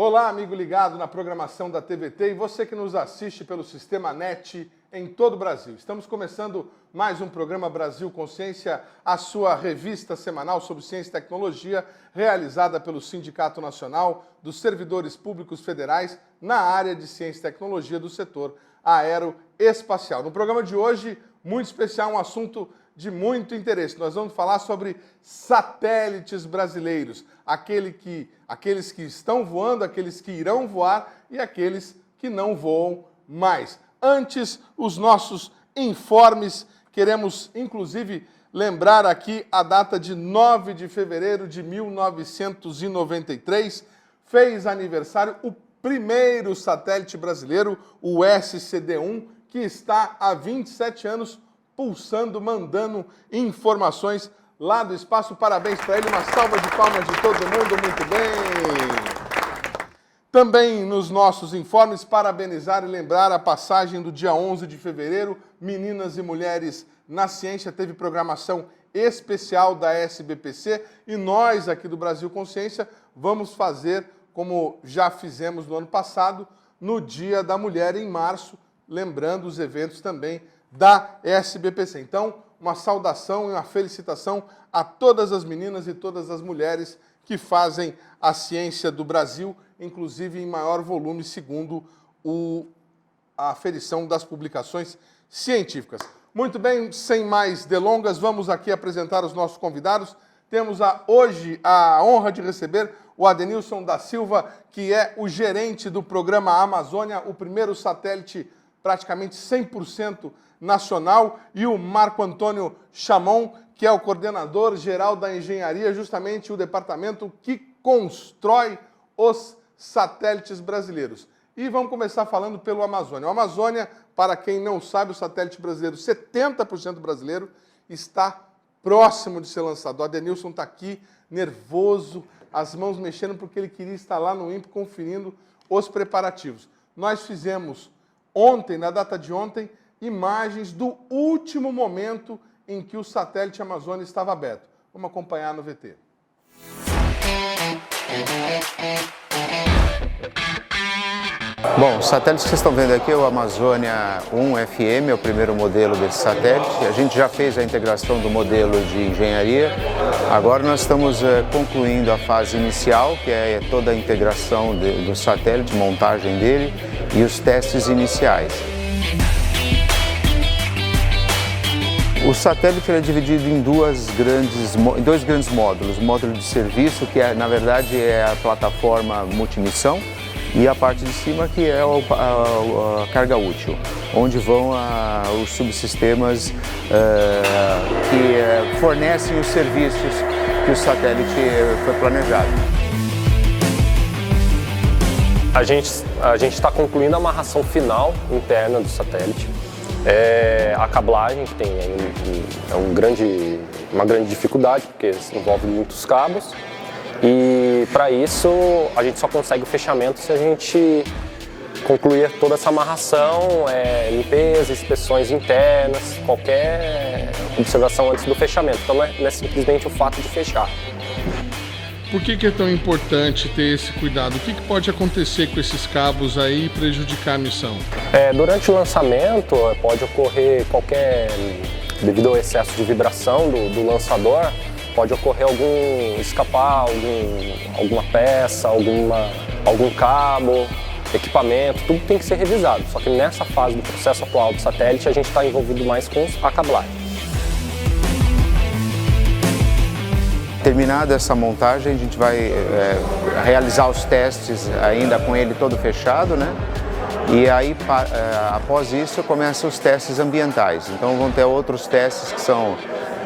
Olá, amigo ligado na programação da TVT e você que nos assiste pelo Sistema NET em todo o Brasil. Estamos começando mais um programa Brasil Consciência, a sua revista semanal sobre ciência e tecnologia, realizada pelo Sindicato Nacional dos Servidores Públicos Federais na área de ciência e tecnologia do setor aeroespacial. No programa de hoje, muito especial, um assunto de muito interesse. Nós vamos falar sobre satélites brasileiros, aqueles que estão voando, aqueles que irão voar e aqueles que não voam mais. Antes, os nossos informes, queremos inclusive lembrar aqui a data de 9 de fevereiro de 1993, fez aniversário o primeiro satélite brasileiro, o SCD-1, que está há 27 anos pulsando, mandando informações lá do espaço. Parabéns para ele, uma salva de palmas de todo mundo, muito bem. Também nos nossos informes, parabenizar e lembrar a passagem do dia 11 de fevereiro, Meninas e Mulheres na Ciência, teve programação especial da SBPC e nós aqui do Brasil Consciência vamos fazer, como já fizemos no ano passado, no Dia da Mulher em março, lembrando os eventos também da SBPC. Então, uma saudação e uma felicitação a todas as meninas e todas as mulheres que fazem a ciência do Brasil, inclusive em maior volume, segundo a aferição das publicações científicas. Muito bem, sem mais delongas, vamos aqui apresentar os nossos convidados. Temos hoje a honra de receber o Adenilson da Silva, que é o gerente do programa Amazônia, o primeiro satélite praticamente 100% nacional, e o Marco Antônio Chamon, que é o coordenador geral da engenharia, justamente o departamento que constrói os satélites brasileiros. E vamos começar falando pelo Amazônia. O Amazônia, para quem não sabe, o satélite brasileiro, 70% brasileiro, está próximo de ser lançado. O Adenilson está aqui, nervoso, as mãos mexendo, porque ele queria estar lá no INPE conferindo os preparativos. Nós fizemos ontem, na data de ontem, imagens do último momento em que o satélite Amazônia estava aberto. Vamos acompanhar no VT. Bom, o satélite que vocês estão vendo aqui é o Amazônia 1 FM, é o primeiro modelo desse satélite. A gente já fez a integração do modelo de engenharia. Agora nós estamos concluindo a fase inicial, que é toda a integração do satélite, montagem dele e os testes iniciais. O satélite é dividido em dois grandes módulos. O módulo de serviço, que na verdade é a plataforma multimissão, e a parte de cima, que é a carga útil, onde vão os subsistemas que fornecem os serviços que o satélite foi planejado. A gente está concluindo a amarração final interna do satélite. A cablagem, que tem uma grande dificuldade, porque envolve muitos cabos. E para isso a gente só consegue o fechamento se a gente concluir toda essa amarração, limpeza, inspeções internas, qualquer observação antes do fechamento. Então não é simplesmente o fato de fechar. Por que é tão importante ter esse cuidado? O que pode acontecer com esses cabos aí e prejudicar a missão? Durante o lançamento pode ocorrer devido ao excesso de vibração do lançador, pode ocorrer escapar alguma peça, algum cabo, equipamento, tudo tem que ser revisado. Só que nessa fase do processo atual do satélite a gente está envolvido mais com a cablagem. Terminada essa montagem, a gente vai realizar os testes ainda com ele todo fechado, né? E aí, após isso, começam os testes ambientais. Então vão ter outros testes que são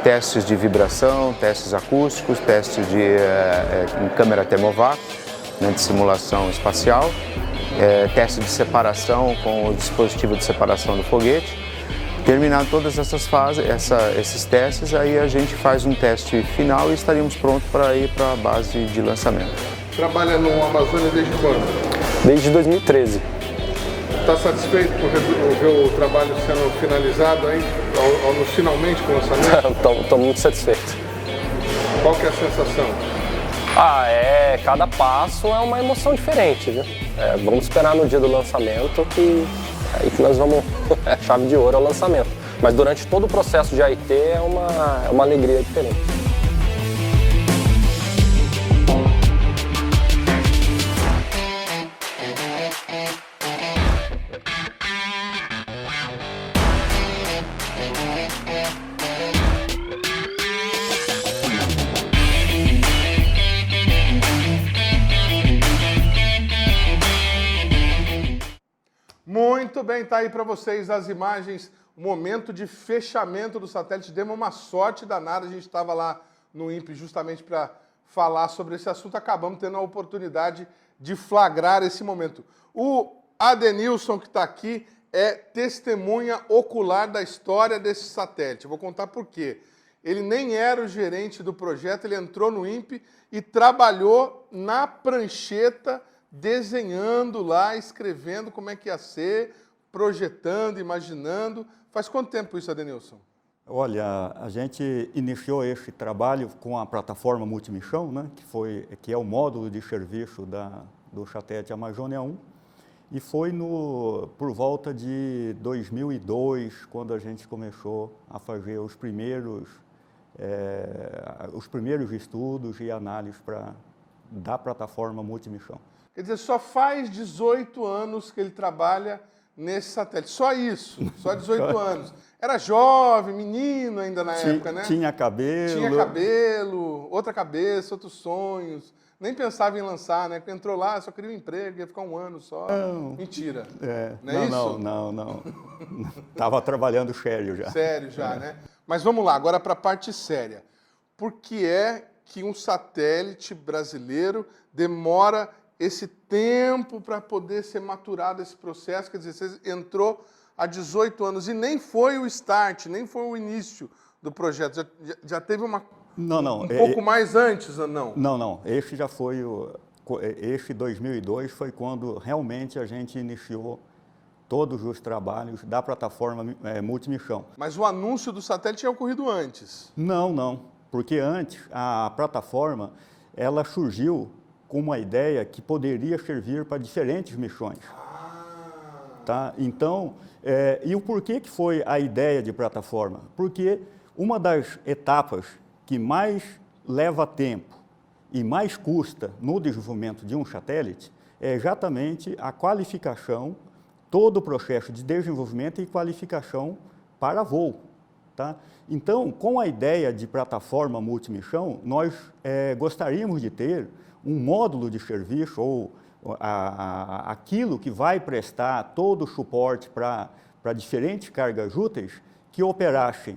testes de vibração, testes acústicos, testes em câmera termovácuo, né, de simulação espacial, teste de separação com o dispositivo de separação do foguete. Terminar todas essas fases, esses testes, aí a gente faz um teste final e estaríamos prontos para ir para a base de lançamento. Trabalha no Amazônia desde quando? Desde 2013. Está satisfeito por ver o trabalho sendo finalizado aí, finalmente com o lançamento? Estou muito satisfeito. Qual que é a sensação? Cada passo é uma emoção diferente, viu? Vamos esperar no dia do lançamento que aí que nós vamos, chave de ouro é o lançamento. Mas durante todo o processo de AIT é uma alegria diferente. Muito bem, tá aí para vocês as imagens, o momento de fechamento do satélite. Demos uma sorte danada, a gente estava lá no INPE justamente para falar sobre esse assunto, acabamos tendo a oportunidade de flagrar esse momento. O Adenilson, que está aqui, é testemunha ocular da história desse satélite. Eu vou contar por quê. Ele nem era o gerente do projeto, ele entrou no INPE e trabalhou na prancheta, desenhando lá, escrevendo como é que ia ser, projetando, imaginando. Faz quanto tempo isso, Adenilson? Olha, a gente iniciou esse trabalho com a plataforma Multimissão, né, que é o módulo de serviço do satélite Amazônia 1, e foi por volta de 2002, quando a gente começou a fazer os primeiros estudos e análises da plataforma Multimissão. Quer dizer, só faz 18 anos que ele trabalha nesse satélite. Só isso, só 18 anos. Era jovem, menino ainda na época, né? Tinha cabelo. Tinha cabelo, outra cabeça, outros sonhos. Nem pensava em lançar, né? Entrou lá, só queria um emprego, ia ficar um ano só. Não. Mentira. Não é isso? Não. Estava trabalhando sério já. Sério já, né? Mas vamos lá, agora para a parte séria. Por que é que um satélite brasileiro demora esse tempo para poder ser maturado esse processo? Quer dizer, você entrou há 18 anos e nem foi o start, nem foi o início do projeto. Já teve um pouco mais antes ou não? Não. Esse já foi esse 2002 foi quando realmente a gente iniciou todos os trabalhos da plataforma Multimissão. Mas o anúncio do satélite tinha ocorrido antes? Não. Porque antes a plataforma ela surgiu com uma ideia que poderia servir para diferentes missões. Tá? Então, e o porquê que foi a ideia de plataforma? Porque uma das etapas que mais leva tempo e mais custa no desenvolvimento de um satélite é exatamente a qualificação, todo o processo de desenvolvimento e qualificação para voo. Tá? Então, com a ideia de plataforma multimissão, nós gostaríamos de ter um módulo de serviço ou aquilo que vai prestar todo o suporte para diferentes cargas úteis que operassem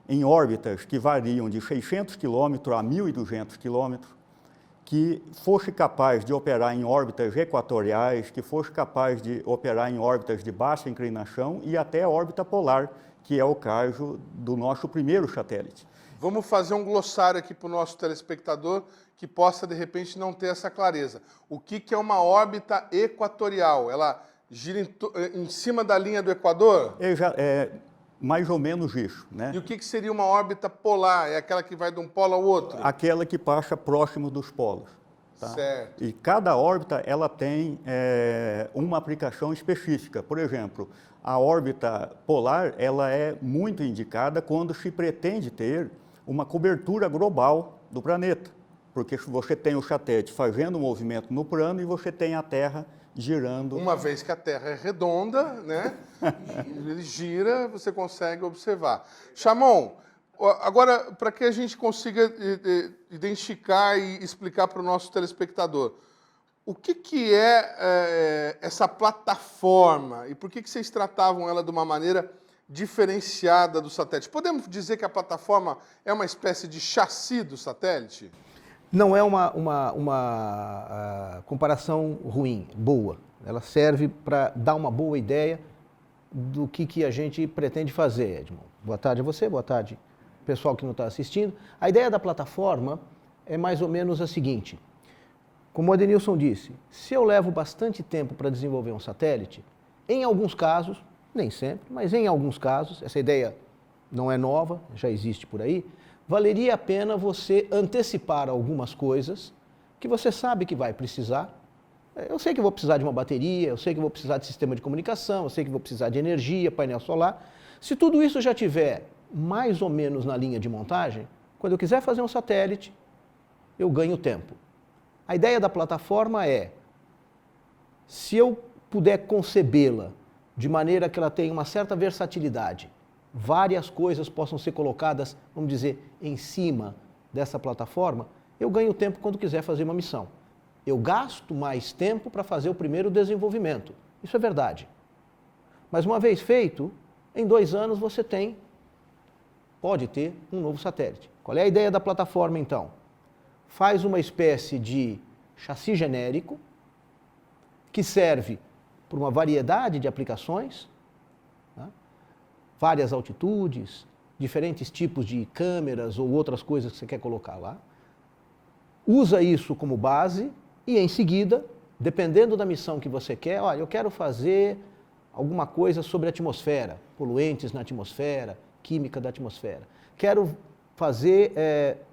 em órbitas que variam de 600 km a 1.200 km, que fosse capaz de operar em órbitas equatoriais, que fosse capaz de operar em órbitas de baixa inclinação e até a órbita polar, que é o caso do nosso primeiro satélite. Vamos fazer um glossário aqui para o nosso telespectador que possa, de repente, não ter essa clareza. O que é uma órbita equatorial? Ela gira em cima da linha do Equador? É mais ou menos isso, né? E o que seria uma órbita polar? É aquela que vai de um polo ao outro? Aquela que passa próximo dos polos. Tá? Certo. E cada órbita ela tem uma aplicação específica. Por exemplo, a órbita polar ela é muito indicada quando se pretende ter uma cobertura global do planeta. Porque você tem o satélite fazendo um movimento no plano e você tem a Terra girando. Uma vez que a Terra é redonda, né? Ele gira, você consegue observar. Chamon, agora, para que a gente consiga identificar e explicar para o nosso telespectador, o que é essa plataforma e por que vocês tratavam ela de uma maneira diferenciada do satélite? Podemos dizer que a plataforma é uma espécie de chassi do satélite? Não é uma comparação ruim, boa. Ela serve para dar uma boa ideia do que a gente pretende fazer, Edmond. Boa tarde a você, boa tarde pessoal que não está assistindo. A ideia da plataforma é mais ou menos a seguinte. Como o Adenilson disse, se eu levo bastante tempo para desenvolver um satélite, em alguns casos, nem sempre, mas em alguns casos, essa ideia não é nova, já existe por aí, valeria a pena você antecipar algumas coisas que você sabe que vai precisar. Eu sei que vou precisar de uma bateria, eu sei que vou precisar de sistema de comunicação, eu sei que vou precisar de energia, painel solar. Se tudo isso já tiver mais ou menos na linha de montagem, quando eu quiser fazer um satélite, eu ganho tempo. A ideia da plataforma é, se eu puder concebê-la de maneira que ela tenha uma certa versatilidade, várias coisas possam ser colocadas, vamos dizer, em cima dessa plataforma, eu ganho tempo quando quiser fazer uma missão. Eu gasto mais tempo para fazer o primeiro desenvolvimento. Isso é verdade. Mas uma vez feito, em 2 anos você pode ter um novo satélite. Qual é a ideia da plataforma então? Faz uma espécie de chassi genérico que serve para uma variedade de aplicações, né? Várias altitudes, diferentes tipos de câmeras ou outras coisas que você quer colocar lá. Usa isso como base e, em seguida, dependendo da missão que você quer, olha, eu quero fazer alguma coisa sobre a atmosfera, poluentes na atmosfera, química da atmosfera. Quero fazer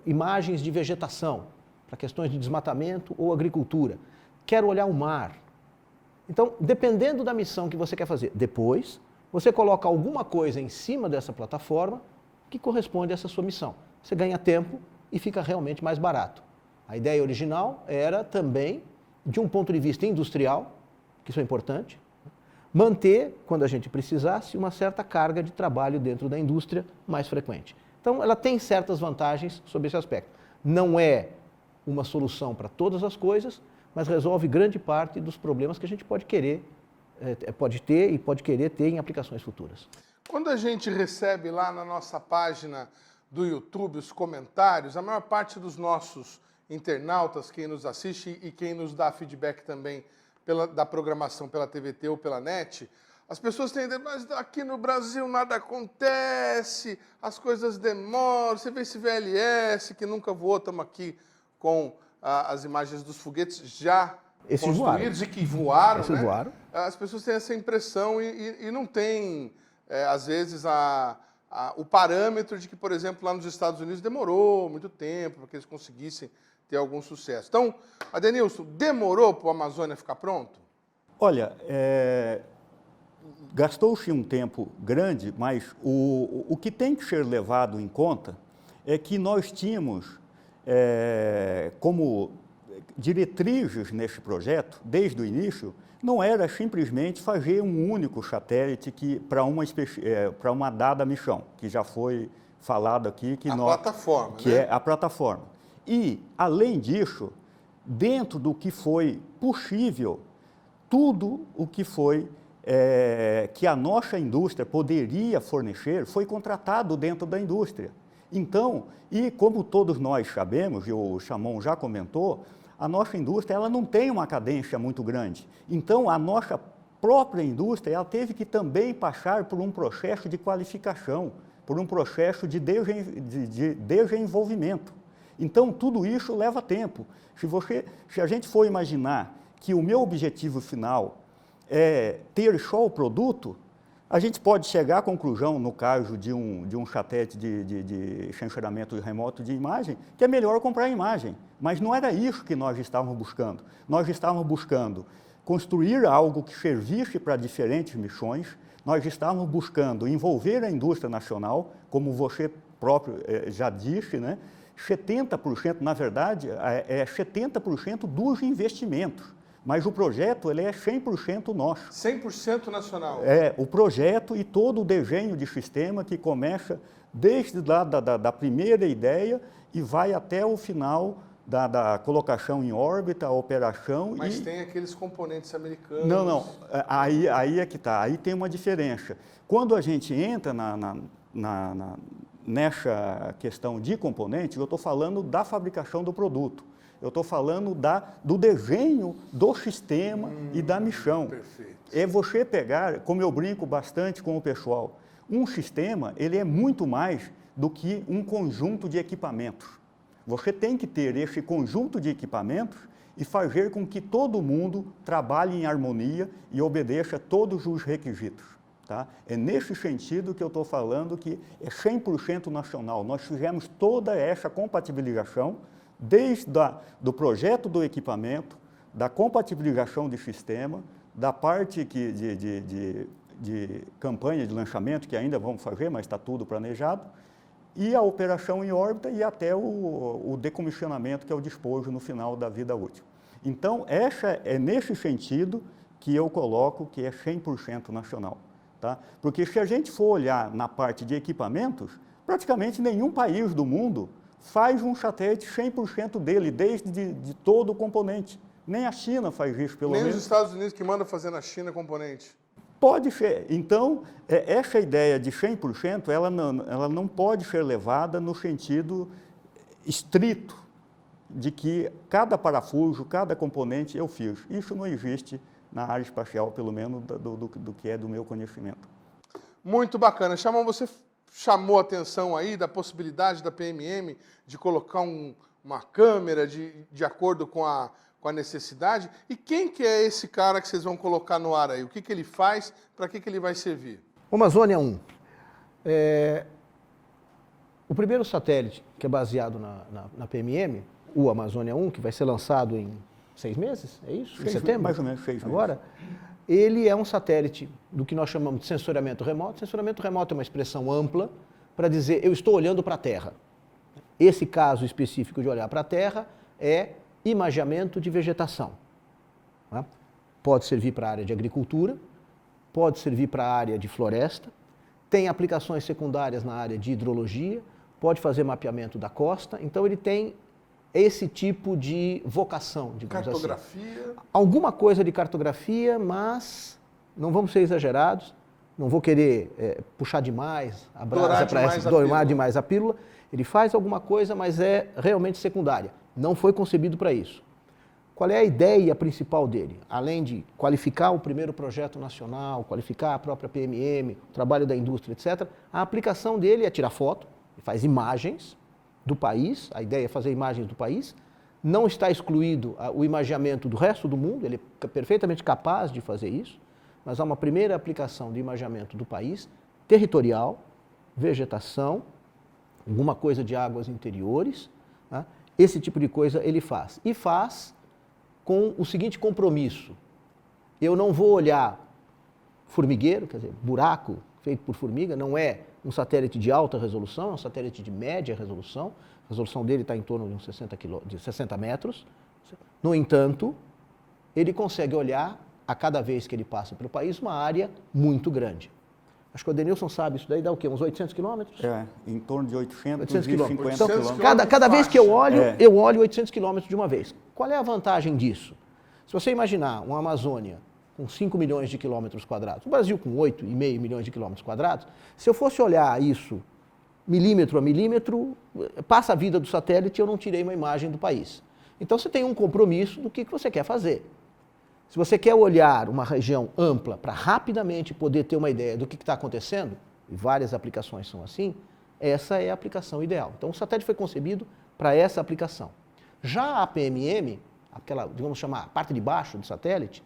imagens de vegetação, para questões de desmatamento ou agricultura. Quero olhar o mar. Então, dependendo da missão que você quer fazer, depois, você coloca alguma coisa em cima dessa plataforma que corresponde a essa sua missão. Você ganha tempo e fica realmente mais barato. A ideia original era também, de um ponto de vista industrial, que isso é importante, manter, quando a gente precisasse, uma certa carga de trabalho dentro da indústria mais frequente. Então, ela tem certas vantagens sobre esse aspecto. Não é uma solução para todas as coisas, mas resolve grande parte dos problemas que a gente pode ter e pode querer ter em aplicações futuras. Quando a gente recebe lá na nossa página do YouTube os comentários, a maior parte dos nossos internautas, quem nos assiste e quem nos dá feedback também da programação pela TVT ou pela NET, as pessoas têm ideia, mas aqui no Brasil nada acontece, as coisas demoram, você vê esse VLS que nunca voou, estamos aqui com as imagens dos foguetes já construídos e que voaram, né? Voaram. As pessoas têm essa impressão e não tem, às vezes, o parâmetro de que, por exemplo, lá nos Estados Unidos demorou muito tempo para que eles conseguissem ter algum sucesso. Então, Adenilson, demorou para o Amazônia ficar pronto? Olha, gastou-se um tempo grande, mas o que tem que ser levado em conta é que nós tínhamos como diretrizes nesse projeto, desde o início, não era simplesmente fazer um único satélite para uma dada missão, que já foi falado aqui. Plataforma, que né? é a plataforma. E, além disso, dentro do que foi possível, tudo o que foi que a nossa indústria poderia fornecer foi contratado dentro da indústria. Então, e como todos nós sabemos, e o Chamon já comentou, a nossa indústria ela não tem uma cadência muito grande. Então, a nossa própria indústria ela teve que também passar por um processo de qualificação, por um processo de desenvolvimento. Então, tudo isso leva tempo. Se a gente for imaginar que o meu objetivo final é ter só o produto, a gente pode chegar à conclusão, no caso de um satélite de sensoramento remoto de imagem, que é melhor comprar a imagem. Mas não era isso que nós estávamos buscando. Nós estávamos buscando construir algo que servisse para diferentes missões, nós estávamos buscando envolver a indústria nacional, como você próprio já disse, né? 70%, na verdade, é 70% dos investimentos. Mas o projeto ele é 100% nosso. 100% nacional? O projeto e todo o desenho de sistema que começa desde lá da primeira ideia e vai até o final da colocação em órbita, a operação. Mas tem aqueles componentes americanos. Não. Aí é que está. Aí tem uma diferença. Quando a gente entra nessa questão de componentes, eu estou falando da fabricação do produto. Eu estou falando do desenho do sistema e da missão. Perfeito. É você pegar, como eu brinco bastante com o pessoal, um sistema ele é muito mais do que um conjunto de equipamentos. Você tem que ter esse conjunto de equipamentos e fazer com que todo mundo trabalhe em harmonia e obedeça todos os requisitos. Tá? É nesse sentido que eu estou falando que é 100% nacional. Nós fizemos toda essa compatibilização do projeto do equipamento, da compatibilização de sistema, da parte de campanha de lançamento, que ainda vamos fazer, mas está tudo planejado, e a operação em órbita e até o decomissionamento, que é o despojo no final da vida útil. Então, é nesse sentido que eu coloco que é 100% nacional. Tá? Porque se a gente for olhar na parte de equipamentos, praticamente nenhum país do mundo faz um satélite 100% dele, desde de todo o componente. Nem a China faz isso, pelo menos. Nem os Estados Unidos, que manda fazer na China componente. Pode ser. Então, essa ideia de 100%, ela não pode ser levada no sentido estrito de que cada parafuso, cada componente eu fiz. Isso não existe na área espacial, pelo menos do que é do meu conhecimento. Muito bacana. Você chamou a atenção aí da possibilidade da PMM de colocar uma câmera de acordo com a necessidade. E quem que é esse cara que vocês vão colocar no ar aí? O que ele faz? Para que ele vai servir? O Amazônia 1. O primeiro satélite que é baseado na PMM, o Amazônia 1, que vai ser lançado em 6 meses, é isso? Em setembro? Mais ou menos 6 meses. Agora, ele é um satélite do que nós chamamos de sensoriamento remoto. Sensoriamento remoto é uma expressão ampla para dizer eu estou olhando para a Terra. Esse caso específico de olhar para a Terra é imageamento de vegetação. Tá? Pode servir para a área de agricultura, pode servir para a área de floresta, tem aplicações secundárias na área de hidrologia, pode fazer mapeamento da costa, então ele tem esse tipo de vocação, digamos assim. Cartografia? Alguma coisa de cartografia, mas não vamos ser exagerados, não vou querer puxar demais a brasa para doimar demais a pílula. Ele faz alguma coisa, mas é realmente secundária. Não foi concebido para isso. Qual é a ideia principal dele? Além de qualificar o primeiro projeto nacional, qualificar a própria PMM, o trabalho da indústria, etc., a aplicação dele é tirar foto, ele faz imagens do país, a ideia é fazer imagens do país, não está excluído o imageamento do resto do mundo, ele é perfeitamente capaz de fazer isso, mas há uma primeira aplicação de imageamento do país, territorial, vegetação, alguma coisa de águas interiores, tá? Esse tipo de coisa ele faz. E faz com o seguinte compromisso: eu não vou olhar formigueiro, quer dizer, buraco feito por formiga, não é um satélite de alta resolução, é um satélite de média resolução, a resolução dele está em torno de uns 60 metros. No entanto, ele consegue olhar, a cada vez que ele passa pelo país, uma área muito grande. Acho que o Denilson sabe, isso daí dá o quê? Uns 800 quilômetros? Em torno de 850 quilômetros. Cada vez que eu olho 800 quilômetros de uma vez. Qual é a vantagem disso? Se você imaginar uma Amazônia com 5 milhões de quilômetros quadrados, o Brasil com 8,5 milhões de quilômetros quadrados, se eu fosse olhar isso milímetro a milímetro, passa a vida do satélite e eu não tirei uma imagem do país. Então você tem um compromisso do que você quer fazer. Se você quer olhar uma região ampla para rapidamente poder ter uma ideia do que está acontecendo, e várias aplicações são assim, essa é a aplicação ideal. Então o satélite foi concebido para essa aplicação. Já a PMM, aquela, digamos chamar, a parte de baixo do satélite,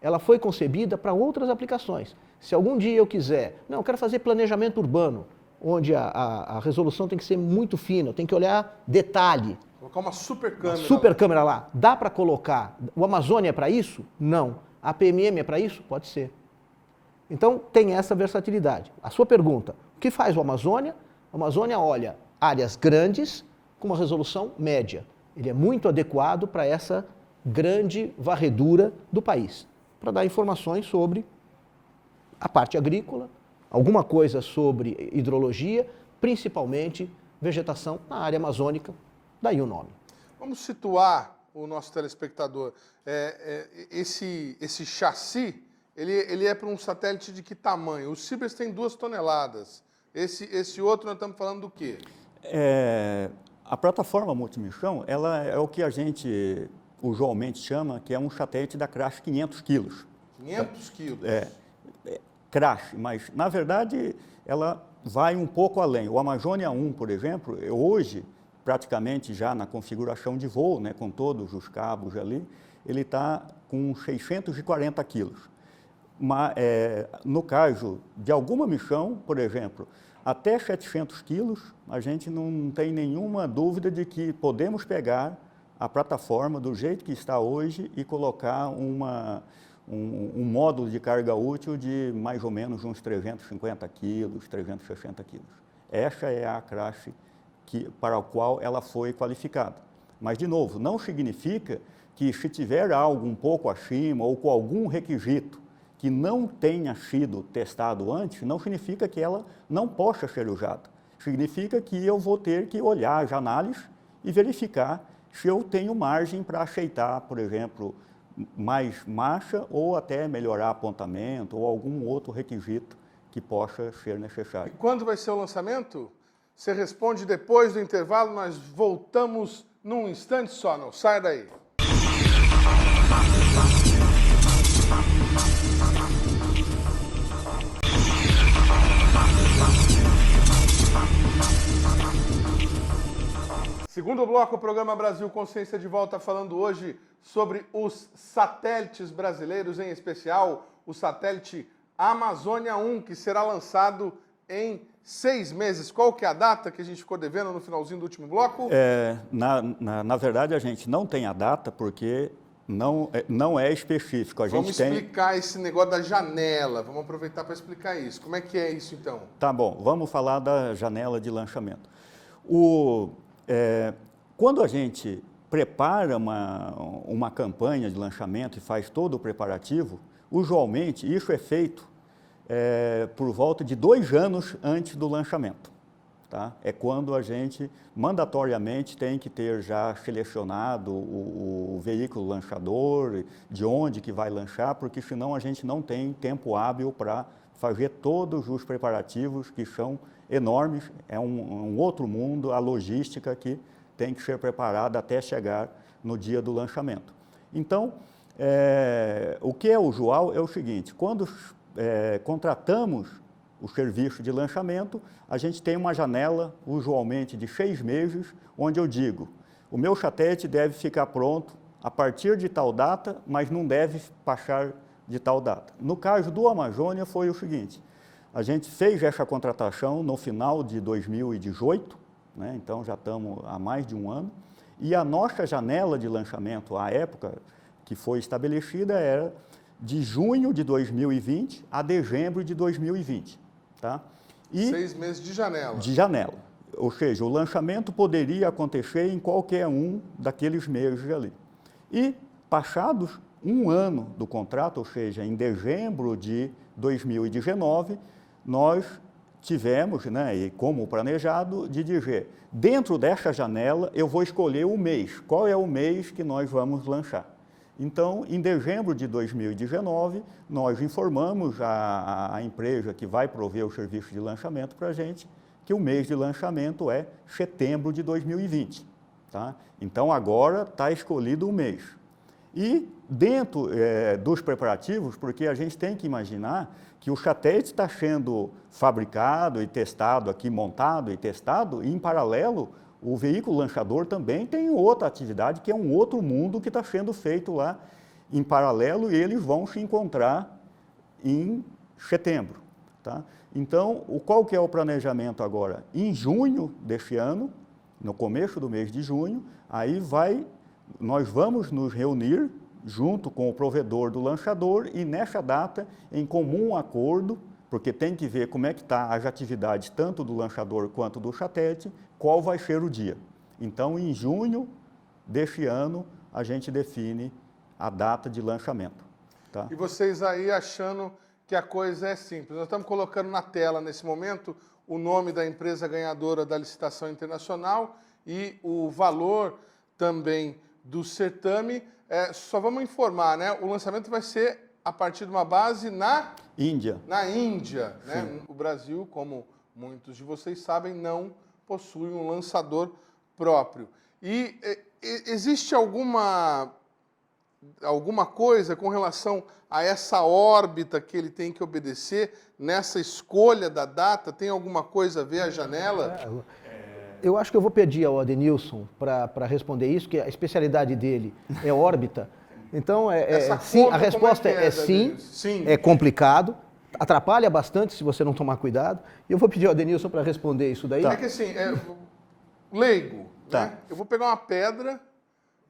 ela foi concebida para outras aplicações. Se algum dia eu quiser, não, eu quero fazer planejamento urbano, onde a resolução tem que ser muito fina, eu tenho que olhar detalhe. Colocar uma super câmera. Uma super câmera lá. Dá para colocar? O Amazônia é para isso? Não. A PMM é para isso? Pode ser. Então tem essa versatilidade. A sua pergunta, o que faz o Amazônia? O Amazônia olha áreas grandes com uma resolução média. Ele é muito adequado para essa grande varredura do país, para dar informações sobre a parte agrícola, alguma coisa sobre hidrologia, principalmente vegetação na área amazônica, daí o nome. Vamos situar o nosso telespectador. Esse chassi, ele é para um satélite de que tamanho? O Cibers tem 2 toneladas. Esse outro nós estamos falando do quê? A plataforma multimissão, ela é o que a gente usualmente chama, que é um satélite da classe 500 quilos. 500 quilos? Crash, mas na verdade ela vai um pouco além. O Amazônia 1, por exemplo, hoje, praticamente já na configuração de voo, né, com todos os cabos ali, ele está com 640 quilos. Mas, no caso de alguma missão, por exemplo, Até 700 quilos, a gente não tem nenhuma dúvida de que podemos pegar a plataforma do jeito que está hoje e colocar um módulo de carga útil de mais ou menos uns 350 quilos, 360 quilos. Essa é a classe para a qual ela foi qualificada. Mas, de novo, não significa que se tiver algo um pouco acima ou com algum requisito que não tenha sido testado antes, não significa que ela não possa ser usada. Significa que eu vou ter que olhar as análises e verificar se eu tenho margem para aceitar, por exemplo, mais marcha ou até melhorar apontamento ou algum outro requisito que possa ser necessário. E quando vai ser o lançamento? Você responde depois do intervalo, nós voltamos num instante só, não sai daí. Segundo bloco, o programa Brasil Consciência de volta falando hoje sobre os satélites brasileiros, em especial o satélite Amazônia 1, que será lançado em 6 meses. Qual que é a data que a gente ficou devendo no finalzinho do último bloco? Na verdade, a gente não tem a data porque não é específico. Vamos explicar esse negócio da janela. Vamos aproveitar para explicar isso. Como é que é isso, então? Tá bom, vamos falar da janela de lançamento. Quando a gente prepara uma campanha de lançamento e faz todo o preparativo, usualmente isso é feito por volta de 2 anos antes do lançamento. Tá? É quando a gente mandatoriamente tem que ter já selecionado o veículo lançador, de onde que vai lançar, porque senão a gente não tem tempo hábil para fazer todos os preparativos que são enormes, é um outro mundo, a logística que tem que ser preparada até chegar no dia do lançamento. Então, o que é usual é o seguinte, quando contratamos o serviço de lançamento, a gente tem uma janela, usualmente de 6 meses, onde eu digo, o meu satélite deve ficar pronto a partir de tal data, mas não deve passar de tal data. No caso do Amazônia foi o seguinte, a gente fez essa contratação no final de 2018, né? Então já estamos há mais de um ano, e a nossa janela de lançamento, à época que foi estabelecida, era de junho de 2020 a dezembro de 2020. Tá? 6 meses de janela. De janela. Ou seja, o lançamento poderia acontecer em qualquer um daqueles meses ali. E, passados 1 ano do contrato, ou seja, em dezembro de 2019, nós tivemos, né, e como planejado, de dizer, dentro dessa janela eu vou escolher o mês. Qual é o mês que nós vamos lançar? Então, em dezembro de 2019, nós informamos a empresa que vai prover o serviço de lançamento para a gente que o mês de lançamento é setembro de 2020. Tá? Então, agora está escolhido o mês. E dentro dos preparativos, porque a gente tem que imaginar que o satélite está sendo fabricado e testado aqui, montado e testado, e em paralelo, o veículo lançador também tem outra atividade, que é um outro mundo que está sendo feito lá em paralelo, e eles vão se encontrar em setembro. Tá? Então, qual que é o planejamento agora? Em junho deste ano, no começo do mês de junho, aí nós vamos nos reunir junto com o provedor do lançador e nessa data, em comum acordo, porque tem que ver como é que está as atividades tanto do lançador quanto do satélite, qual vai ser o dia. Então, em junho deste ano, a gente define a data de lançamento. Tá? E vocês aí achando que a coisa é simples. Nós estamos colocando na tela, nesse momento, o nome da empresa ganhadora da licitação internacional e o valor também do certame. Só vamos informar, né? O lançamento vai ser a partir de uma base na Índia. Na Índia, né? O Brasil, como muitos de vocês sabem, não possui um lançador próprio. E existe alguma coisa com relação a essa órbita que ele tem que obedecer nessa escolha da data? Tem alguma coisa a ver a janela? Eu acho que eu vou pedir ao Adenilson para responder isso, que a especialidade dele é órbita. Então, sim, a resposta é sim, é complicado. atrapalha bastante se você não tomar cuidado. E eu vou pedir ao Adenilson para responder isso daí. É que assim, leigo, Tá. né? Eu vou pegar uma pedra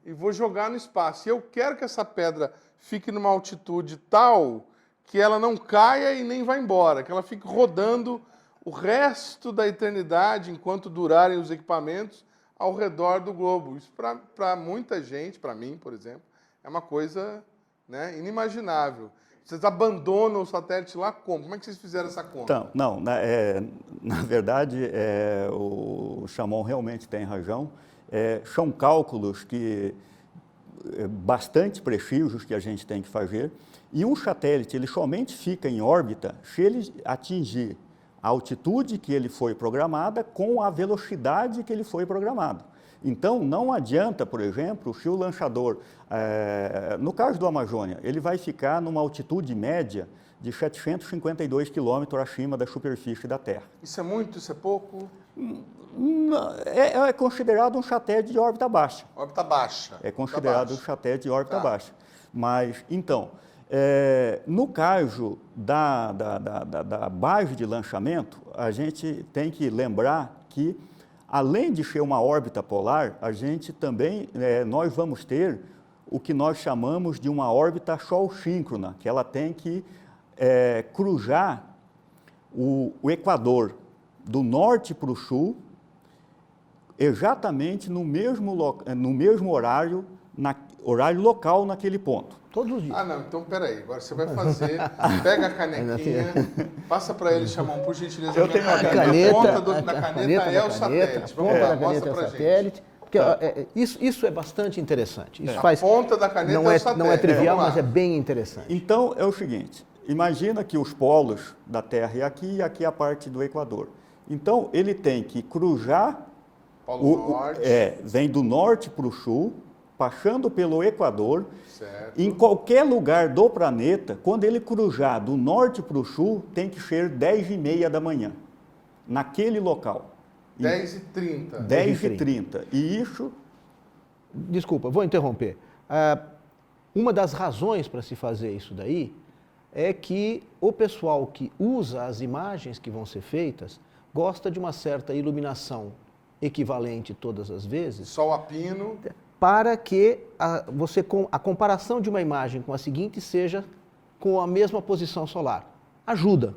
e vou jogar no espaço. E eu quero que essa pedra fique numa altitude tal que ela não caia e nem vá embora, que ela fique rodando o resto da eternidade, enquanto durarem os equipamentos, ao redor do globo. Isso, para muita gente, para mim, por exemplo, é uma coisa, né, inimaginável. Vocês abandonam o satélite lá como? Como é que vocês fizeram essa conta? Então, não, na verdade, o Chamon realmente tem razão. São cálculos bastante precisos que a gente tem que fazer. E um satélite, ele somente fica em órbita se ele atingir a altitude que ele foi programada com a velocidade que ele foi programado. Então, não adianta, por exemplo, se o lançador, no caso do Amazônia, ele vai ficar numa altitude média de 752 quilômetros acima da superfície da Terra. Isso é muito? Isso é pouco? É considerado um satélite de órbita baixa. Órbita baixa. É considerado um satélite de órbita baixa. Mas, então, no caso da base de lançamento, a gente tem que lembrar que, além de ser uma órbita polar, a gente também, nós vamos ter o que nós chamamos de uma órbita sol-síncrona, que ela tem que cruzar o Equador do norte para o sul, exatamente no mesmo horário, horário local naquele ponto. Todos os dias. Ah, não, então peraí, agora você vai fazer, pega a canequinha, passa para ele, Chamon, por gentileza. Eu tenho a A ponta da caneta é o satélite. A Vamos ponta lá, da mostra caneta é o pra gente. satélite. Porque, isso é bastante interessante. Isso A ponta da caneta não é é, o satélite. não é trivial, Vamos lá. mas é bem interessante. Então, é o seguinte, imagina que os polos da Terra e aqui a parte do Equador. Então, ele tem que cruzar, Polo Norte. vem do norte para o sul, passando pelo Equador, Certo. em qualquer lugar do planeta, quando ele cruzar do norte para o sul, tem que ser 10h30 da manhã, naquele local. 10h30. 10h30. E isso... Desculpa, vou interromper. Uma das razões para se fazer isso daí é que o pessoal que usa as imagens que vão ser feitas gosta de uma certa iluminação equivalente todas as vezes, Sol a pino. para que a comparação de uma imagem com a seguinte seja com a mesma posição solar. Ajuda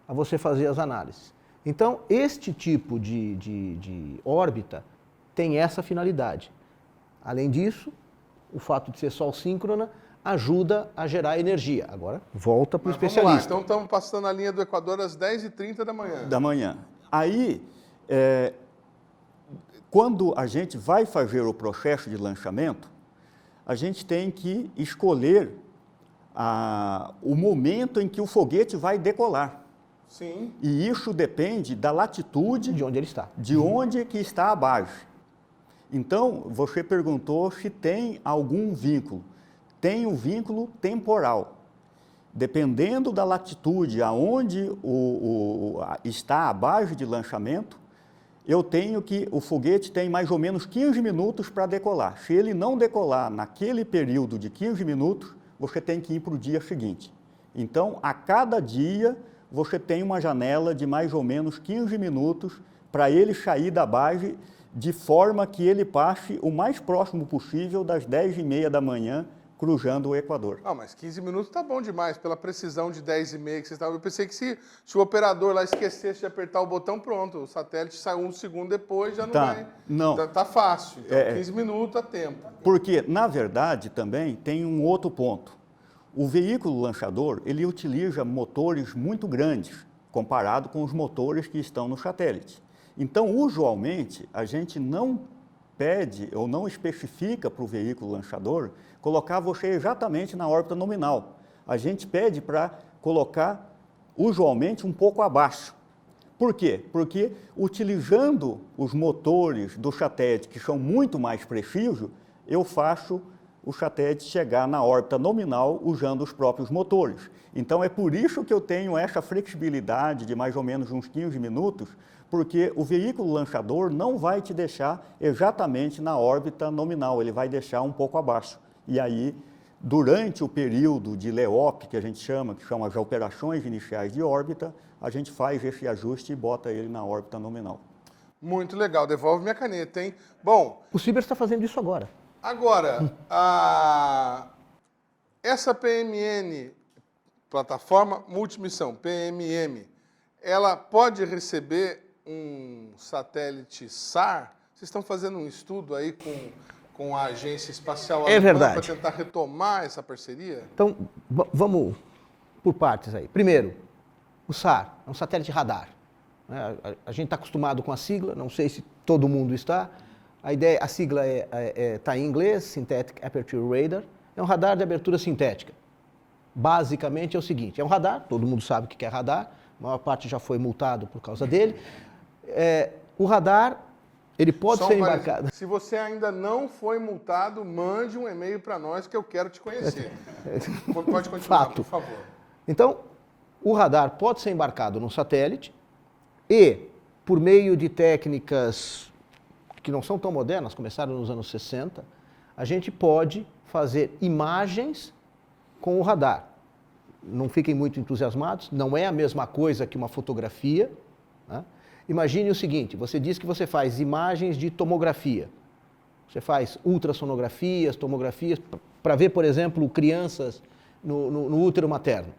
a você fazer as análises. Então, este tipo de órbita tem essa finalidade. Além disso, o fato de ser sol síncrona ajuda a gerar energia. Agora, volta para o Mas vamos lá, especialista. então estamos passando a linha do Equador às 10h30 da manhã. Da manhã. Aí, quando a gente vai fazer o processo de lançamento, a gente tem que escolher o momento em que o foguete vai decolar. Sim. E isso depende da latitude De onde ele está. de onde que está a base. Então, você perguntou se tem algum vínculo. Tem um vínculo temporal. Dependendo da latitude aonde está a base de lançamento, o foguete tem mais ou menos 15 minutos para decolar. Se ele não decolar naquele período de 15 minutos, você tem que ir para o dia seguinte. Então, a cada dia, você tem uma janela de mais ou menos 15 minutos para ele sair da base, de forma que ele passe o mais próximo possível das 10h30 da manhã, cruzando o Equador. Ah, mas 15 minutos tá bom demais, pela precisão de 10h30 que vocês estavam. Eu pensei que se o operador lá esquecesse de apertar o botão, pronto, o satélite sai 1 segundo depois, já não Tá, vai. não. Tá fácil. Então, 15 minutos a tempo. Porque, na verdade, também tem um outro ponto. O veículo lançador, ele utiliza motores muito grandes, comparado com os motores que estão no satélite. Então, usualmente, a gente não pede ou não especifica para o veículo lançador colocar você exatamente na órbita nominal. A gente pede para colocar, usualmente, um pouco abaixo. Por quê? Porque, utilizando os motores do satélite, que são muito mais precisos, eu faço o satélite chegar na órbita nominal usando os próprios motores. Então, é por isso que eu tenho essa flexibilidade de mais ou menos uns 15 minutos, porque o veículo lançador não vai te deixar exatamente na órbita nominal, ele vai deixar um pouco abaixo. E aí, durante o período de LEOP, que a gente chama, que chama as operações iniciais de órbita, a gente faz esse ajuste e bota ele na órbita nominal. Muito legal. Devolve minha caneta, hein? Bom, O Ciber está fazendo isso agora. agora, essa PMN, Plataforma Multimissão, PMM, ela pode receber um satélite SAR? Vocês estão fazendo um estudo aí com a Agência Espacial É verdade. para tentar retomar essa parceria? Então, vamos por partes aí. Primeiro, o SAR é um satélite radar. Né? A gente está acostumado com a sigla, não sei se todo mundo está. A sigla está em inglês, Synthetic Aperture Radar. É um radar de abertura sintética. Basicamente é o seguinte, é um radar, todo mundo sabe o que é radar, a maior parte já foi multado por causa dele. O radar, ele pode Só um ser parênteses. embarcado... Se você ainda não foi multado, mande um e-mail para nós que eu quero te conhecer. Pode continuar, Fato. por favor. Então, o radar pode ser embarcado num satélite e, por meio de técnicas que não são tão modernas, começaram nos anos 60, a gente pode fazer imagens com o radar. Não fiquem muito entusiasmados, não é a mesma coisa que uma fotografia. Né? Imagine o seguinte, você diz que você faz imagens de tomografia. Você faz ultrassonografias, tomografias, para ver, por exemplo, crianças no útero materno.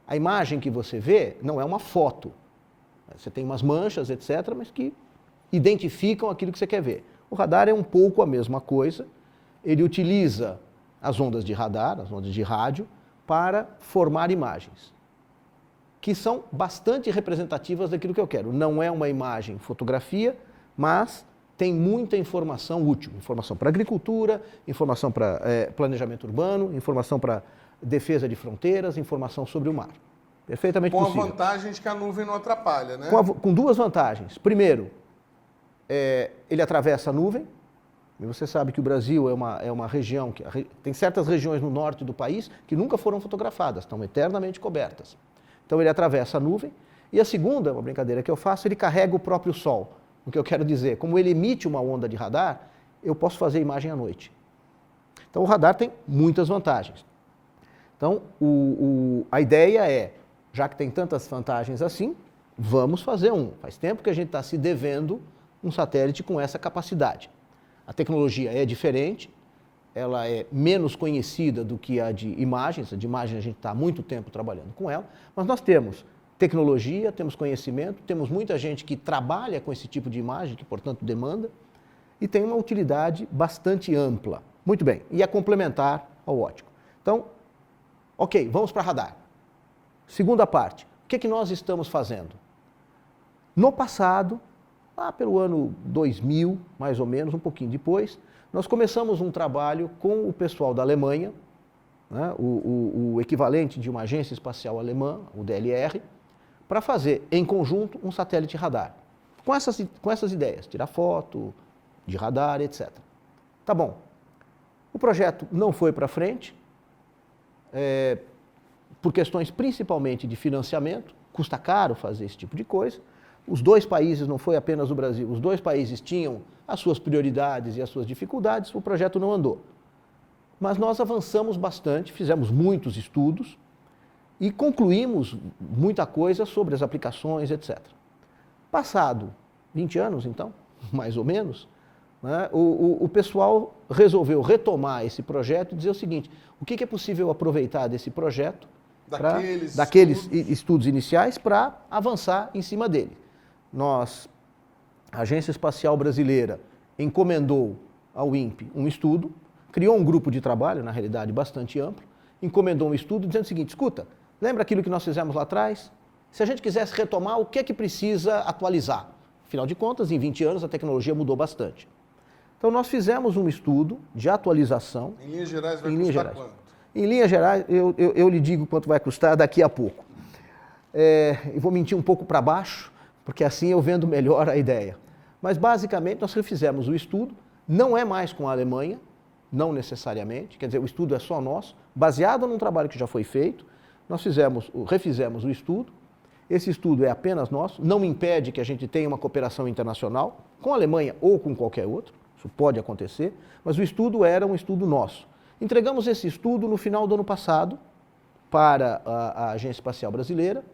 A imagem que você vê não é uma foto. Você tem umas manchas, etc., mas que identificam aquilo que você quer ver. O radar é um pouco a mesma coisa. Ele utiliza as ondas de radar, as ondas de rádio, para formar imagens, que são bastante representativas daquilo que eu quero. Não é uma imagem fotografia, mas tem muita informação útil. Informação para agricultura, informação para planejamento urbano, informação para defesa de fronteiras, informação sobre o mar. Perfeitamente Com possível. a vantagem de que a nuvem não atrapalha, né? Com duas vantagens. Primeiro, ele atravessa a nuvem. E você sabe que o Brasil é uma região que tem certas regiões no norte do país que nunca foram fotografadas, estão eternamente cobertas. Então ele atravessa a nuvem. E a segunda, uma brincadeira que eu faço, ele carrega o próprio Sol. O que eu quero dizer, como ele emite uma onda de radar, eu posso fazer imagem à noite. Então o radar tem muitas vantagens. Então a ideia é, já que tem tantas vantagens assim, vamos fazer um. Faz tempo que a gente está se devendo um satélite com essa capacidade. A tecnologia é diferente, ela é menos conhecida do que a de imagens. A de imagens a gente está há muito tempo trabalhando com ela, mas nós temos tecnologia, temos conhecimento, temos muita gente que trabalha com esse tipo de imagem, que portanto demanda, e tem uma utilidade bastante ampla. Muito bem, e é complementar ao óptico. Então, ok, vamos para radar. Segunda parte, o que é que nós estamos fazendo? No passado, lá pelo ano 2000, mais ou menos, um pouquinho depois, nós começamos um trabalho com o pessoal da Alemanha, né, o equivalente de uma agência espacial alemã, o DLR, para fazer, em conjunto, um satélite radar. Com essas ideias, tirar foto, de radar, etc. Tá bom. O projeto não foi para frente, por questões principalmente de financiamento, custa caro fazer esse tipo de coisa. Os dois países, não foi apenas o Brasil, os dois países tinham as suas prioridades e as suas dificuldades, o projeto não andou. Mas nós avançamos bastante, fizemos muitos estudos e concluímos muita coisa sobre as aplicações, etc. Passado 20 anos, então, mais ou menos, né, o pessoal resolveu retomar esse projeto e dizer o seguinte, o que é possível aproveitar desse projeto, daqueles estudos iniciais, para avançar em cima dele. A Agência Espacial Brasileira encomendou ao INPE um estudo, criou um grupo de trabalho, na realidade bastante amplo, encomendou um estudo dizendo o seguinte, escuta, lembra aquilo que nós fizemos lá atrás? Se a gente quisesse retomar, o que é que precisa atualizar? Afinal de contas, em 20 anos a tecnologia mudou bastante. Então nós fizemos um estudo de atualização. Em linhas gerais vai custar quanto? Em linhas gerais, eu lhe digo quanto vai custar daqui a pouco. Eu vou mentir um pouco para baixo, porque assim eu vendo melhor a ideia. Mas basicamente nós refizemos o estudo, não é mais com a Alemanha, não necessariamente, quer dizer, o estudo é só nosso, baseado num trabalho que já foi feito, nós refizemos o estudo, esse estudo é apenas nosso, não impede que a gente tenha uma cooperação internacional, com a Alemanha ou com qualquer outro, isso pode acontecer, mas o estudo era um estudo nosso. Entregamos esse estudo no final do ano passado para a Agência Espacial Brasileira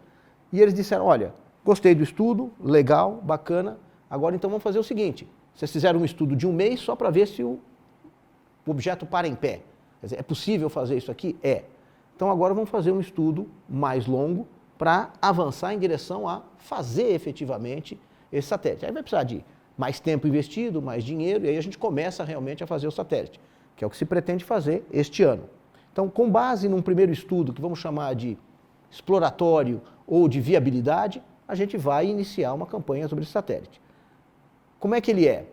e eles disseram, olha, gostei do estudo, legal, bacana, agora então vamos fazer o seguinte, vocês fizeram um estudo de um mês só para ver se o objeto para em pé. Quer dizer, é possível fazer isso aqui? É. Então agora vamos fazer um estudo mais longo para avançar em direção a fazer efetivamente esse satélite. Aí vai precisar de mais tempo investido, mais dinheiro, e aí a gente começa realmente a fazer o satélite, que é o que se pretende fazer este ano. Então, com base num primeiro estudo, que vamos chamar de exploratório ou de viabilidade, a gente vai iniciar uma campanha sobre esse satélite. Como é que ele é?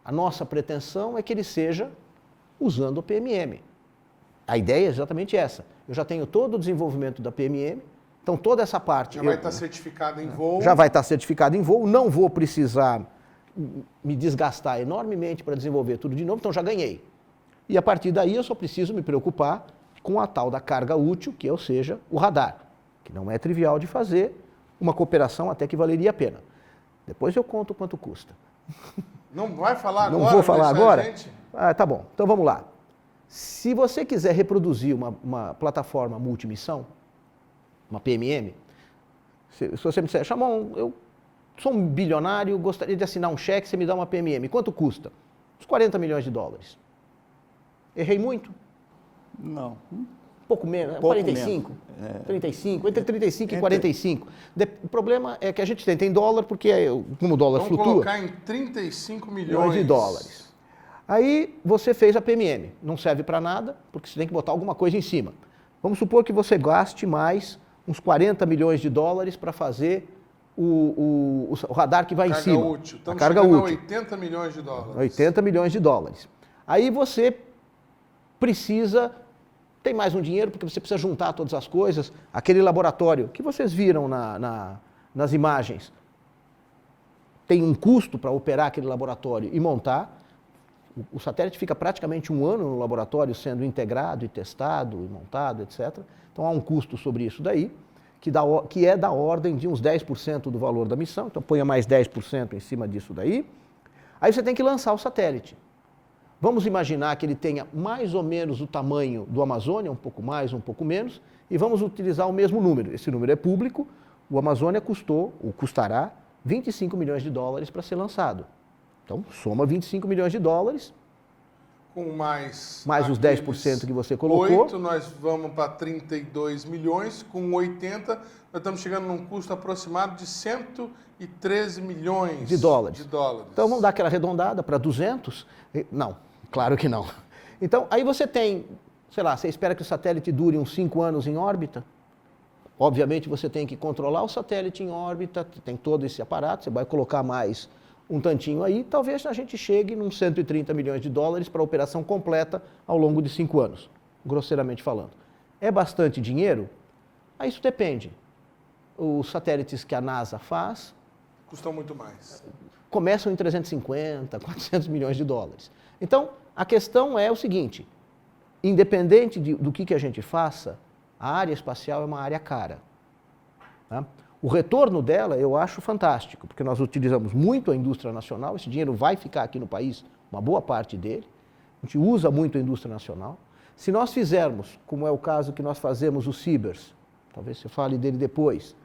A nossa pretensão é que ele seja usando o PMM. A ideia é exatamente essa. Eu já tenho todo o desenvolvimento da PMM, então toda essa parte... Já vai estar certificado em voo. Já vai estar certificado em voo, não vou precisar me desgastar enormemente para desenvolver tudo de novo, então já ganhei. E a partir daí eu só preciso me preocupar com a tal da carga útil, que ou seja, o radar, que não é trivial de fazer, uma cooperação até que valeria a pena. Depois eu conto quanto custa. Não vai falar agora? Não vou falar agora? Gente? Ah, tá bom, então vamos lá. Se você quiser reproduzir uma plataforma multimissão, uma PMM, se você me disser, Chamon, eu sou um bilionário, gostaria de assinar um cheque, você me dá uma PMM, quanto custa? Uns 40 milhões de dólares. Errei muito? Não. Um pouco menos, Pouco 45, menos. 35, entre 35 e 45. O problema é que a gente tem dólar, porque como o dólar Vamos flutua... colocar em 35 milhões de dólares. Aí você fez a PMM, não serve para nada, porque você tem que botar alguma coisa em cima. Vamos supor que você gaste mais uns 40 milhões de dólares para fazer o radar que vai em cima. Útil. A carga útil. útil. 80 milhões de dólares. 80 milhões de dólares. Aí você precisa, tem mais um dinheiro, porque você precisa juntar todas as coisas. Aquele laboratório que vocês viram nas imagens, tem um custo para operar aquele laboratório e montar. O satélite fica praticamente um ano no laboratório sendo integrado e testado e montado, etc. Então há um custo sobre isso daí, que é da ordem de uns 10% do valor da missão, então ponha mais 10% em cima disso daí. Aí você tem que lançar o satélite. Vamos imaginar que ele tenha mais ou menos o tamanho do Amazônia, um pouco mais, um pouco menos, e vamos utilizar o mesmo número. Esse número é público, o Amazônia custará 25 milhões de dólares para ser lançado. Então, soma 25 milhões de dólares. Com mais os 10% que você colocou. 8, nós vamos para 32 milhões. Com 80, nós estamos chegando num custo aproximado de 113 milhões de dólares. Então, vamos dar aquela arredondada para 200? Não, claro que não. Então, aí você tem, sei lá, você espera que o satélite dure uns 5 anos em órbita. Obviamente, você tem que controlar o satélite em órbita, tem todo esse aparato, você vai colocar mais um tantinho aí, talvez a gente chegue nos 130 milhões de dólares para a operação completa ao longo de 5 anos, grosseiramente falando. É bastante dinheiro? Aí isso depende. Os satélites que a NASA faz... Custam muito mais. Começam em 350, 400 milhões de dólares. Então, a questão é o seguinte, independente do que a gente faça, a área espacial é uma área cara. Tá? O retorno dela eu acho fantástico, porque nós utilizamos muito a indústria nacional, esse dinheiro vai ficar aqui no país, uma boa parte dele, a gente usa muito a indústria nacional. Se nós fizermos, como é o caso que nós fazemos o Cibers, talvez você fale dele depois,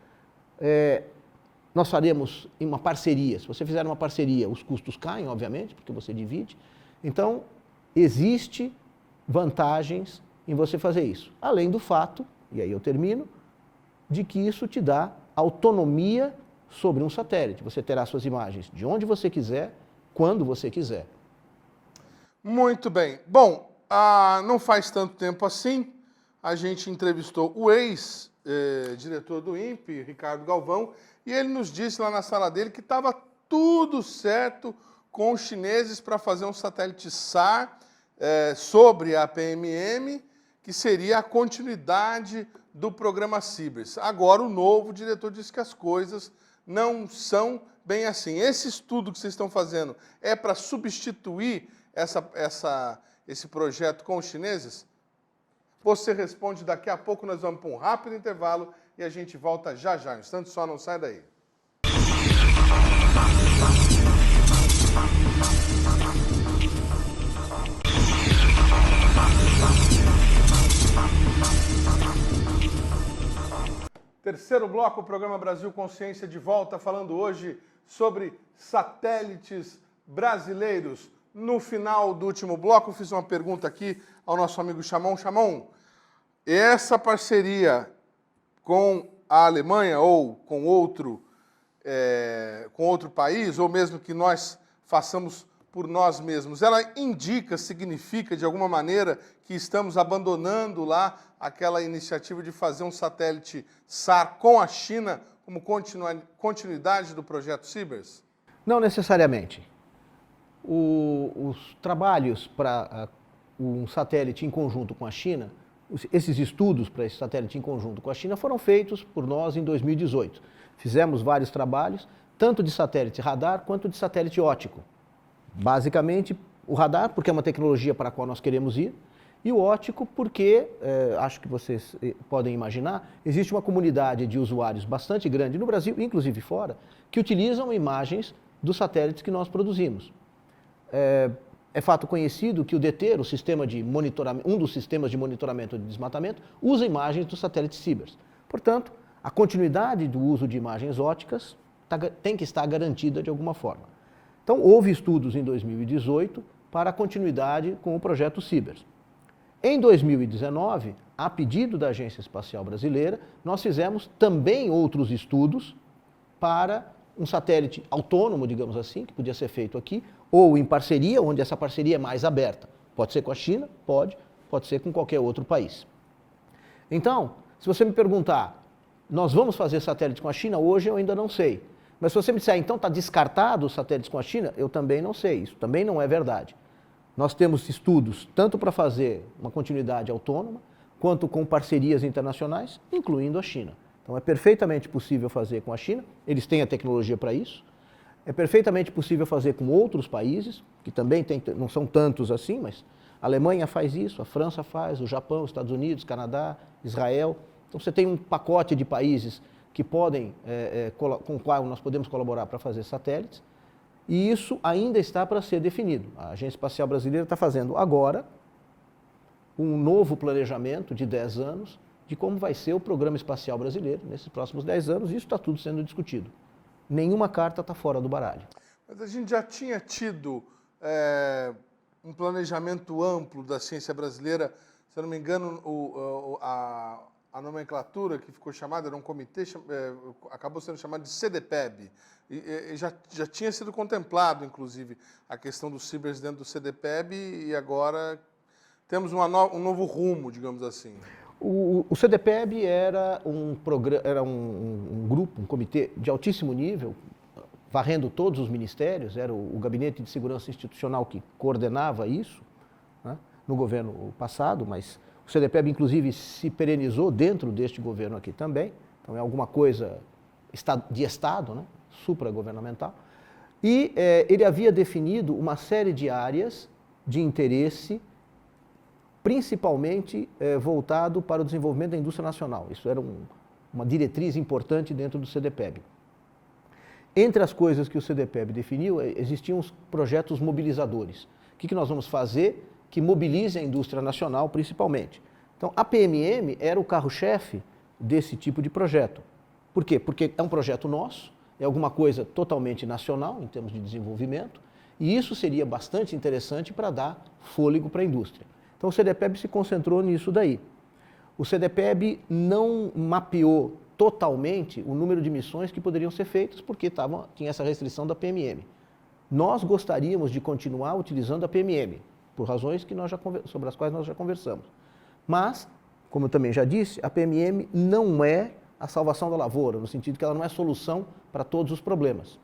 nós faremos em uma parceria. Se você fizer uma parceria, os custos caem, obviamente, porque você divide. Então, existe vantagens em você fazer isso. Além do fato, e aí eu termino, de que isso te dá autonomia sobre um satélite. Você terá suas imagens de onde você quiser, quando você quiser. Muito bem. Bom, não faz tanto tempo assim, a gente entrevistou o ex-diretor do INPE, Ricardo Galvão, e ele nos disse lá na sala dele que estava tudo certo com os chineses para fazer um satélite SAR sobre a PMM, que seria a continuidade do programa Cibers. Agora, o novo diretor disse que as coisas não são bem assim. Esse estudo que vocês estão fazendo é para substituir esse projeto com os chineses? Você responde daqui a pouco, nós vamos para um rápido intervalo e a gente volta já já. Um instante só, não sai daí. terceiro bloco, o programa Brasil Consciência de volta, falando hoje sobre satélites brasileiros. No final do último bloco, eu fiz uma pergunta aqui ao nosso amigo Chamon. Chamon, essa parceria com a Alemanha ou com outro país, ou mesmo que nós façamos por nós mesmos, ela indica, significa de alguma maneira que estamos abandonando lá aquela iniciativa de fazer um satélite SAR com a China como continuidade do projeto Cibers? Não necessariamente. Os trabalhos para um satélite em conjunto com a China, esses estudos para esse satélite em conjunto com a China foram feitos por nós em 2018. Fizemos vários trabalhos, tanto de satélite radar quanto de satélite óptico. Basicamente, o radar, porque é uma tecnologia para a qual nós queremos ir, e o óptico, porque, acho que vocês podem imaginar, existe uma comunidade de usuários bastante grande no Brasil, inclusive fora, que utilizam imagens dos satélites que nós produzimos. É fato conhecido que o DETER, o sistema de monitoramento, um dos sistemas de monitoramento de desmatamento, usa imagens do satélite Cibers. Portanto, a continuidade do uso de imagens ópticas tem que estar garantida de alguma forma. Então, houve estudos em 2018 para a continuidade com o projeto Cibers. Em 2019, a pedido da Agência Espacial Brasileira, nós fizemos também outros estudos para um satélite autônomo, digamos assim, que podia ser feito aqui, ou em parceria, onde essa parceria é mais aberta. Pode ser com a China, pode ser com qualquer outro país. Então, se você me perguntar, nós vamos fazer satélite com a China? Hoje eu ainda não sei. Mas se você me disser, então está descartado os satélites com a China, eu também não sei, isso também não é verdade. Nós temos estudos tanto para fazer uma continuidade autônoma, quanto com parcerias internacionais, incluindo a China. Então é perfeitamente possível fazer com a China, eles têm a tecnologia para isso, é perfeitamente possível fazer com outros países, que também não são tantos assim, mas a Alemanha faz isso, a França faz, o Japão, os Estados Unidos, Canadá, Israel. Então você tem um pacote de países que podem, com o qual nós podemos colaborar para fazer satélites, e isso ainda está para ser definido. A Agência Espacial Brasileira está fazendo agora um novo planejamento de 10 anos de como vai ser o programa espacial brasileiro nesses próximos 10 anos, e isso está tudo sendo discutido. Nenhuma carta está fora do baralho. Mas a gente já tinha tido um planejamento amplo da ciência brasileira, se eu não me engano, a nomenclatura que ficou chamada, era um comitê, acabou sendo chamado de CDPEB. E já tinha sido contemplado, inclusive, a questão dos cibers dentro do CDPEB, e agora temos um novo rumo, digamos assim. O CDPEB era um grupo, um comitê de altíssimo nível, varrendo todos os ministérios, era o Gabinete de Segurança Institucional que coordenava isso, né, no governo passado, mas o CDPEB, inclusive, se perenizou dentro deste governo aqui também, então é alguma coisa de Estado, né, supragovernamental, e ele havia definido uma série de áreas de interesse, principalmente voltado para o desenvolvimento da indústria nacional. Isso era uma diretriz importante dentro do CDPEB. Entre as coisas que o CDPEB definiu, existiam os projetos mobilizadores. O que nós vamos fazer que mobilize a indústria nacional, principalmente? Então, a PMM era o carro-chefe desse tipo de projeto. Por quê? Porque é um projeto nosso, é alguma coisa totalmente nacional, em termos de desenvolvimento, e isso seria bastante interessante para dar fôlego para a indústria. Então, o CDPEB se concentrou nisso daí. O CDPEB não mapeou totalmente o número de missões que poderiam ser feitas, porque tinha essa restrição da PMM. Nós gostaríamos de continuar utilizando a PMM, por razões sobre as quais nós já conversamos. Mas, como eu também já disse, a PMM não é a salvação da lavoura, no sentido que ela não é solução para todos os problemas.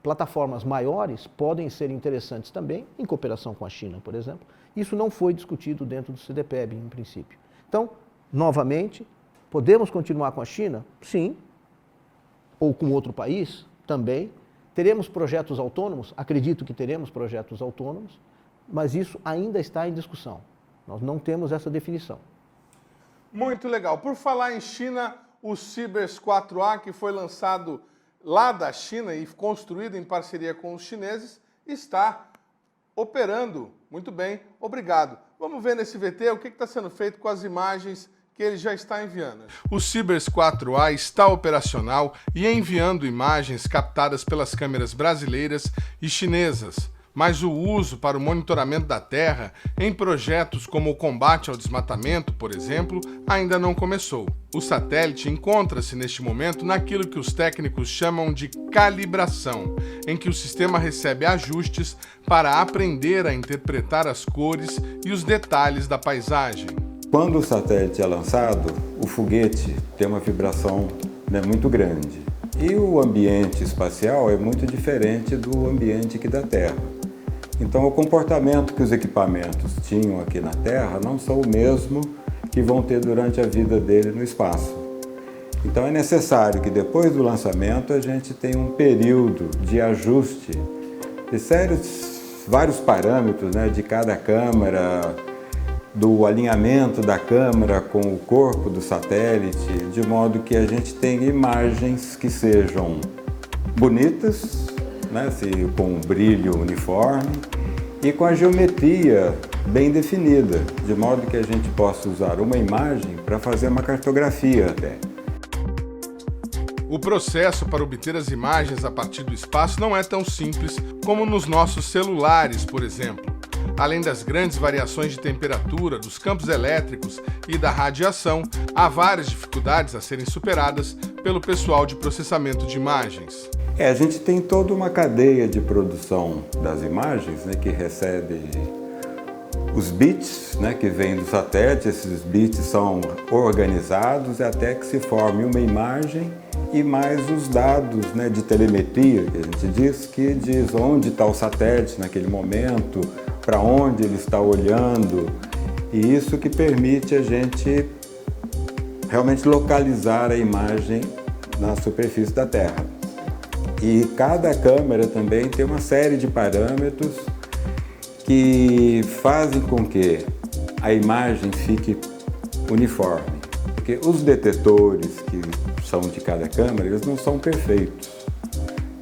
Plataformas maiores podem ser interessantes também, em cooperação com a China, por exemplo. Isso não foi discutido dentro do CDPEB, em princípio. Então, novamente, podemos continuar com a China? Sim. Ou com outro país? Também. Teremos projetos autônomos? Acredito que teremos projetos autônomos, mas isso ainda está em discussão. Nós não temos essa definição. Muito legal. Por falar em China, o Cibers 4A, que foi lançado lá da China e construído em parceria com os chineses, está operando muito bem. Obrigado. Vamos ver nesse VT o que está sendo feito com as imagens que ele já está enviando. O Cibers 4A está operacional e enviando imagens captadas pelas câmeras brasileiras e chinesas, mas o uso para o monitoramento da Terra em projetos como o combate ao desmatamento, por exemplo, ainda não começou. O satélite encontra-se neste momento naquilo que os técnicos chamam de calibração, em que o sistema recebe ajustes para aprender a interpretar as cores e os detalhes da paisagem. Quando o satélite é lançado, o foguete tem uma vibração muito grande. E o ambiente espacial é muito diferente do ambiente aqui da Terra. Então, o comportamento que os equipamentos tinham aqui na Terra não são o mesmo que vão ter durante a vida dele no espaço. Então, é necessário que depois do lançamento a gente tenha um período de ajuste de vários parâmetros, né, de cada câmera, do alinhamento da câmera com o corpo do satélite, de modo que a gente tenha imagens que sejam bonitas, né, com um brilho uniforme e com a geometria bem definida, de modo que a gente possa usar uma imagem para fazer uma cartografia até. O processo para obter as imagens a partir do espaço não é tão simples como nos nossos celulares, por exemplo. Além das grandes variações de temperatura, dos campos elétricos e da radiação, há várias dificuldades a serem superadas pelo pessoal de processamento de imagens. A gente tem toda uma cadeia de produção das imagens, né, que recebe os bits, né, que vêm do satélite. Esses bits são organizados até que se forme uma imagem e mais os dados, né, de telemetria, que a gente diz, que diz onde está o satélite naquele momento, para onde ele está olhando, e isso que permite a gente realmente localizar a imagem na superfície da Terra. E cada câmera também tem uma série de parâmetros que fazem com que a imagem fique uniforme. Porque os detetores que são de cada câmera, eles não são perfeitos.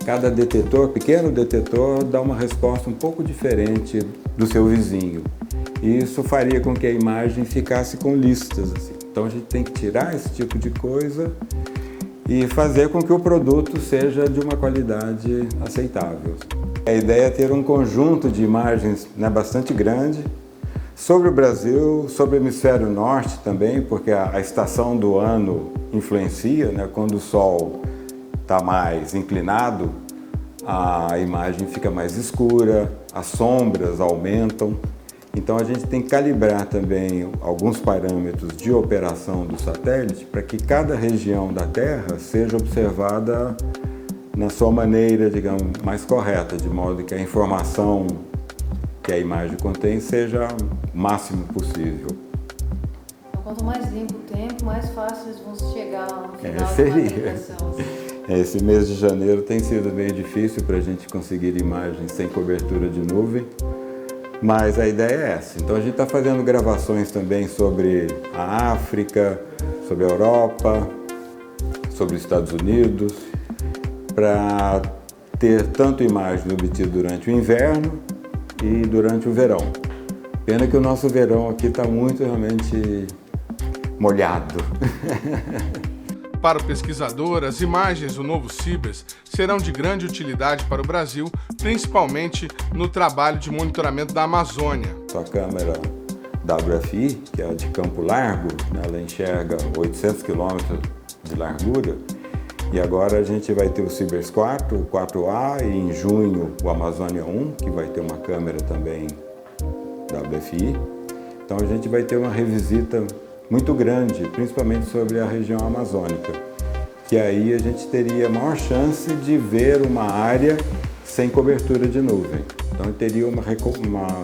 Cada detetor, pequeno detetor, dá uma resposta um pouco diferente do seu vizinho. E isso faria com que a imagem ficasse com listas, assim. Então a gente tem que tirar esse tipo de coisa e fazer com que o produto seja de uma qualidade aceitável. A ideia é ter um conjunto de imagens, né, bastante grande sobre o Brasil, sobre o hemisfério norte também, porque a estação do ano influencia, né? Quando o Sol está mais inclinado, a imagem fica mais escura, as sombras aumentam. Então a gente tem que calibrar também alguns parâmetros de operação do satélite para que cada região da Terra seja observada na sua maneira, digamos, mais correta, de modo que a informação que a imagem contém seja o máximo possível. Então, quanto mais limpo o tempo, mais fácil eles vão chegar no final seria. da navegação. Esse mês de janeiro tem sido bem difícil para a gente conseguir imagens sem cobertura de nuvem. Mas a ideia é essa. Então a gente está fazendo gravações também sobre a África, sobre a Europa, sobre os Estados Unidos, para ter tanto imagem obtida durante o inverno e durante o verão. Pena que o nosso verão aqui está muito realmente molhado. Para o pesquisador, as imagens do novo Cibers serão de grande utilidade para o Brasil, principalmente no trabalho de monitoramento da Amazônia. A câmera WFI, que é a de campo largo, né, ela enxerga 800 km de largura, e agora a gente vai ter o Cibers 4, o 4A, e em junho o Amazônia 1, que vai ter uma câmera também WFI. Então a gente vai ter uma revisita muito grande, principalmente sobre a região amazônica, que aí a gente teria maior chance de ver uma área sem cobertura de nuvem. Então teria uma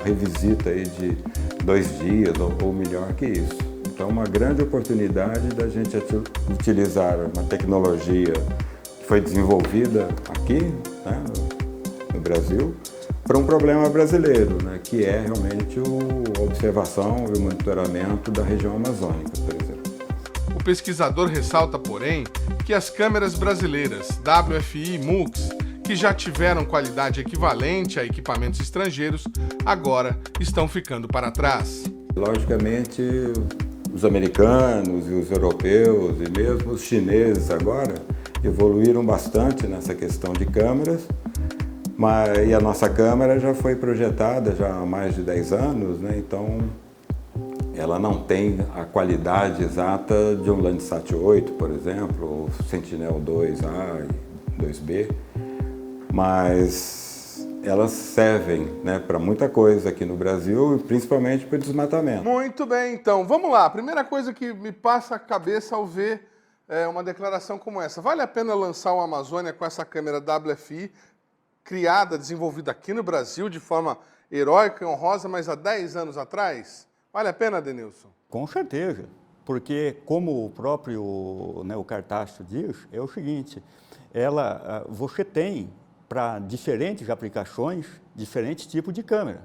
revisita aí de 2 dias ou melhor que isso. Então uma grande oportunidade da gente utilizar uma tecnologia que foi desenvolvida aqui, né, no Brasil, para um problema brasileiro, né, que é realmente a observação e o monitoramento da região amazônica, por exemplo. O pesquisador ressalta, porém, que as câmeras brasileiras WFI e MUX, que já tiveram qualidade equivalente a equipamentos estrangeiros, agora estão ficando para trás. Logicamente, os americanos e os europeus e mesmo os chineses agora evoluíram bastante nessa questão de câmeras, e a nossa câmera já foi projetada já há mais de 10 anos, né? Então ela não tem a qualidade exata de um Landsat 8, por exemplo, ou Sentinel 2A e 2B, mas elas servem, né, para muita coisa aqui no Brasil e principalmente para o desmatamento. Muito bem, então, vamos lá. A primeira coisa que me passa a cabeça ao ver uma declaração como essa. Vale a pena lançar o Amazônia com essa câmera WFI, criada, desenvolvida aqui no Brasil de forma heróica e honrosa, mas há 10 anos atrás? Vale a pena, Denilson? Com certeza, porque como o próprio, né, o Cartacho diz, é o seguinte, você tem para diferentes aplicações, diferentes tipos de câmera.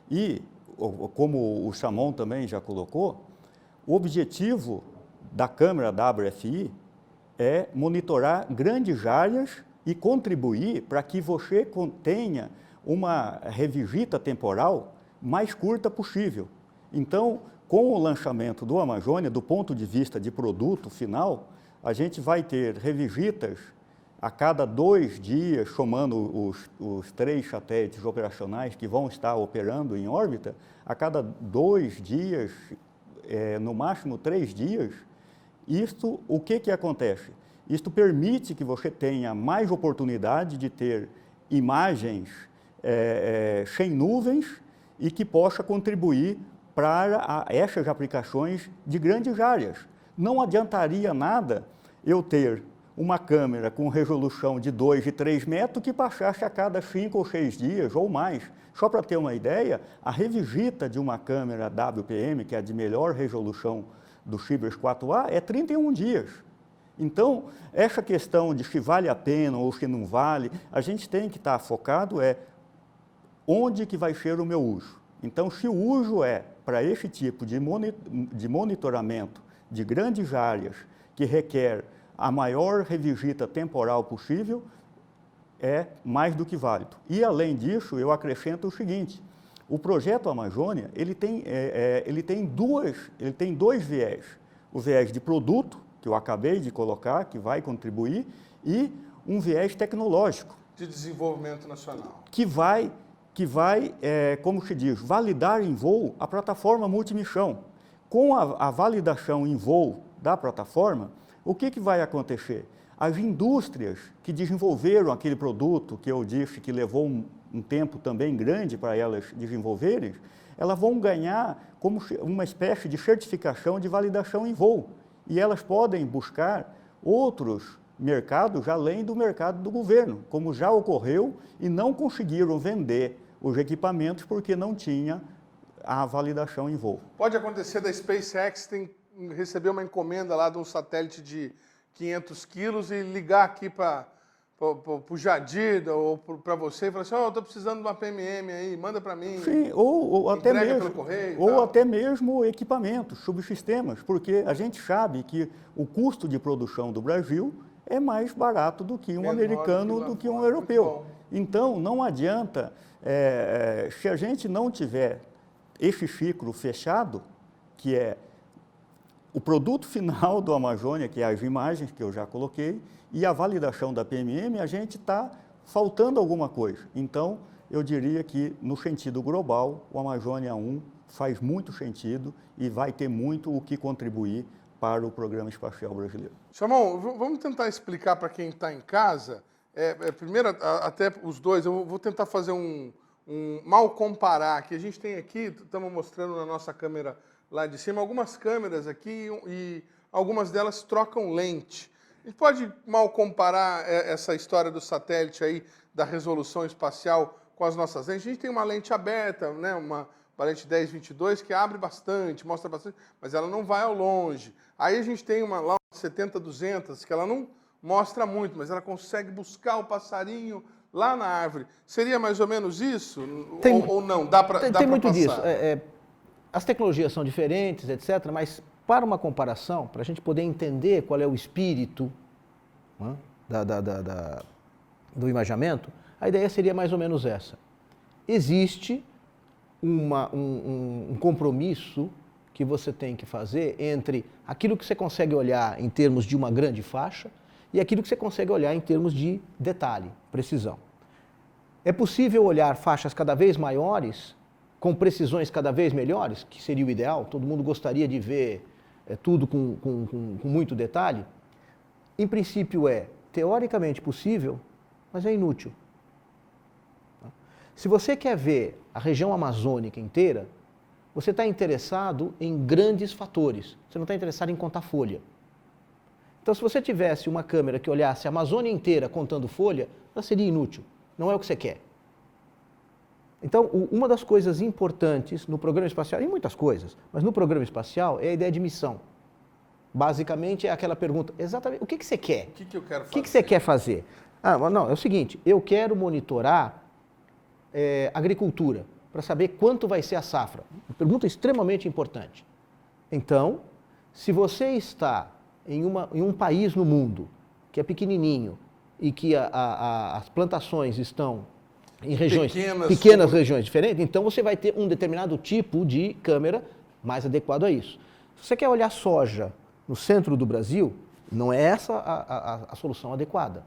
E, como o Chamon também já colocou, o objetivo da câmera WFI é monitorar grandes áreas e contribuir para que você tenha uma revisita temporal mais curta possível. Então, com o lançamento do Amazônia, do ponto de vista de produto final, a gente vai ter revisitas a cada 2 dias, somando os 3 satélites operacionais que vão estar operando em órbita, a cada 2 dias, no máximo 3 dias, o que acontece? Isto permite que você tenha mais oportunidade de ter imagens sem nuvens e que possa contribuir para essas aplicações de grandes áreas. Não adiantaria nada eu ter uma câmera com resolução de 2 e 3 metros que passasse a cada 5 ou 6 dias ou mais. Só para ter uma ideia, a revisita de uma câmera WPM, que é a de melhor resolução do Cibers 4A, é 31 dias. Então, essa questão de se vale a pena ou se não vale, a gente tem que estar focado onde que vai ser o meu uso. Então, se o uso é para esse tipo de monitoramento de grandes áreas que requer a maior revisita temporal possível, é mais do que válido. E, além disso, eu acrescento o seguinte, o projeto Amazônia, ele tem dois viés. O viés de produto, que eu acabei de colocar, que vai contribuir, e um viés tecnológico. De desenvolvimento nacional. Que vai como se diz, validar em voo a plataforma multimissão. Com a validação em voo da plataforma, o que vai acontecer? As indústrias que desenvolveram aquele produto, que eu disse que levou um tempo também grande para elas desenvolverem, elas vão ganhar como uma espécie de certificação de validação em voo. E elas podem buscar outros mercados além do mercado do governo, como já ocorreu, e não conseguiram vender os equipamentos porque não tinha a validação em voo. Pode acontecer da SpaceX receber uma encomenda lá de um satélite de 500 quilos e ligar aqui para o Jadir ou para você e falar assim, eu estou precisando de uma PMM aí, manda para mim. Sim, ou até mesmo, pelo correio, ou até mesmo equipamentos, subsistemas, porque a gente sabe que o custo de produção do Brasil é mais barato do que um americano, do que um europeu. Então, não adianta, se a gente não tiver esse ciclo fechado, que é o produto final do Amazônia, que é as imagens que eu já coloquei, e a validação da PMM, a gente está faltando alguma coisa. Então, eu diria que, no sentido global, o Amazônia 1 faz muito sentido e vai ter muito o que contribuir para o Programa Espacial Brasileiro. Chamon, vamos tentar explicar para quem está em casa, primeiro, até os dois, eu vou tentar fazer um mal comparar, que a gente tem aqui, estamos mostrando na nossa câmera lá de cima, algumas câmeras aqui e algumas delas trocam lente. A gente pode mal comparar essa história do satélite aí, da resolução espacial com as nossas lentes. A gente tem uma lente aberta, né, uma lente 10-22 que abre bastante, mostra bastante, mas ela não vai ao longe. Aí a gente tem uma 70-200 que ela não mostra muito, mas ela consegue buscar o passarinho lá na árvore. Seria mais ou menos isso? Ou não? Dá para Tem muito disso. As tecnologias são diferentes, etc., mas para uma comparação, para a gente poder entender qual é o espírito, né, do imaginamento, a ideia seria mais ou menos essa. Existe um compromisso que você tem que fazer entre aquilo que você consegue olhar em termos de uma grande faixa e aquilo que você consegue olhar em termos de detalhe, precisão. É possível olhar faixas cada vez maiores, com precisões cada vez melhores, que seria o ideal, todo mundo gostaria de ver tudo com muito detalhe? Em princípio é teoricamente possível, mas é inútil. Se você quer ver a região amazônica inteira, você está interessado em grandes fatores, você não está interessado em contar folha. Então, se você tivesse uma câmera que olhasse a Amazônia inteira contando folha, ela seria inútil, não é o que você quer. Então, uma das coisas importantes no programa espacial, e muitas coisas, mas no programa espacial é a ideia de missão. Basicamente é aquela pergunta, exatamente, o que você quer? O que eu quero fazer? O que você quer fazer? Ah, não, é o seguinte, eu quero monitorar agricultura, para saber quanto vai ser a safra. Uma pergunta extremamente importante. Então, se você está em um país no mundo que é pequenininho e que as plantações estão em regiões pequenas regiões diferentes, então você vai ter um determinado tipo de câmera mais adequado a isso. Se você quer olhar soja no centro do Brasil, não é essa a solução adequada.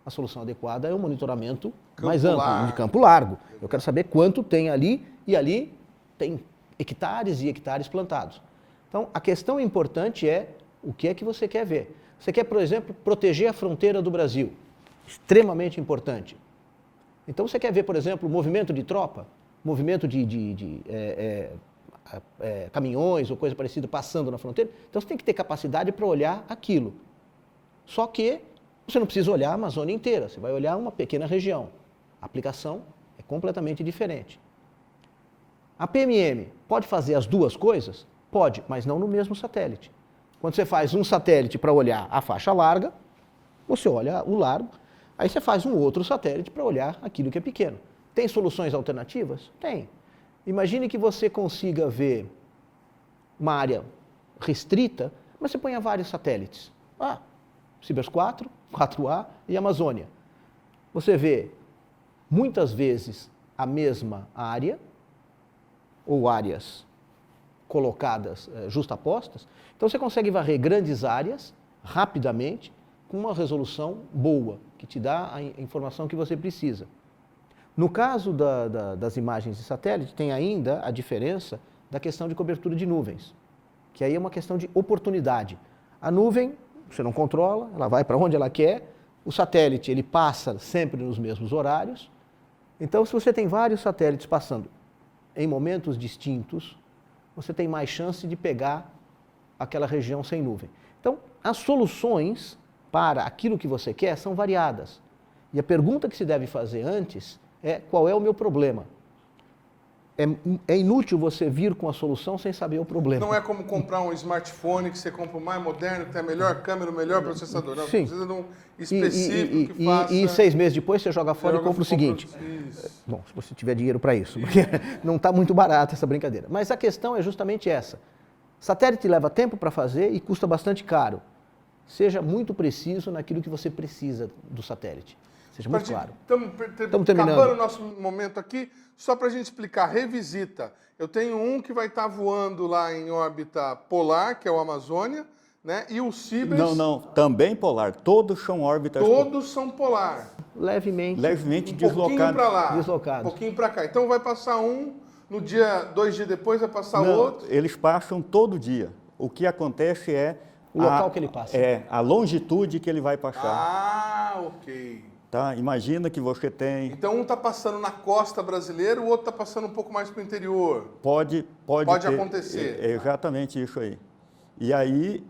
A solução adequada é o monitoramento mais amplo, de campo largo. Eu quero saber quanto tem ali, e ali tem hectares e hectares plantados. Então, a questão importante é o que é que você quer ver. Você quer, por exemplo, proteger a fronteira do Brasil. Extremamente importante. Então, você quer ver, por exemplo, movimento de tropa, movimento de caminhões ou coisa parecida passando na fronteira. Então, você tem que ter capacidade para olhar aquilo. Só que você não precisa olhar a Amazônia inteira, você vai olhar uma pequena região. A aplicação é completamente diferente. A PMM pode fazer as duas coisas? Pode, mas não no mesmo satélite. Quando você faz um satélite para olhar a faixa larga, você olha o largo, aí você faz um outro satélite para olhar aquilo que é pequeno. Tem soluções alternativas? Tem. Imagine que você consiga ver uma área restrita, mas você ponha vários satélites. Cibers 4, 4A e Amazônia. Você vê muitas vezes a mesma área, ou áreas colocadas justapostas, então você consegue varrer grandes áreas rapidamente com uma resolução boa, que te dá a informação que você precisa. No caso das imagens de satélite, tem ainda a diferença da questão de cobertura de nuvens, que aí é uma questão de oportunidade. A nuvem, você não controla, ela vai para onde ela quer, o satélite ele passa sempre nos mesmos horários. Então, se você tem vários satélites passando em momentos distintos, você tem mais chance de pegar aquela região sem nuvem. Então, as soluções para aquilo que você quer são variadas. E a pergunta que se deve fazer antes é: qual é o meu problema? É inútil você vir com a solução sem saber o problema. Não é como comprar um smartphone que você compra o mais moderno, que tem a melhor câmera, o melhor processador. Não, você precisa de um específico que faça... E 6 meses depois você joga fora e compra o seguinte. Bom, se você tiver dinheiro para isso, porque não está muito barato essa brincadeira. Mas a questão é justamente essa. Satélite leva tempo para fazer e custa bastante caro. Seja muito preciso naquilo que você precisa do satélite. Seja muito claro. Estamos terminando. Acabando o nosso momento aqui, só para a gente explicar, revisita. Eu tenho um que vai estar voando lá em órbita polar, que é o Amazônia, né? E o Cibers... Não, também polar. Todos são órbitas... Todos são polar. Levemente deslocados. Um pouquinho para lá, um pouquinho para cá. Então vai passar um, no dia, 2 dias depois vai passar outro. Eles passam todo dia. O que acontece é... O local que ele passa. É, a longitude que ele vai passar. Ok. Tá? Imagina que você tem... Então um está passando na costa brasileira, o outro está passando um pouco mais para o interior. Pode acontecer. É exatamente isso aí. E aí,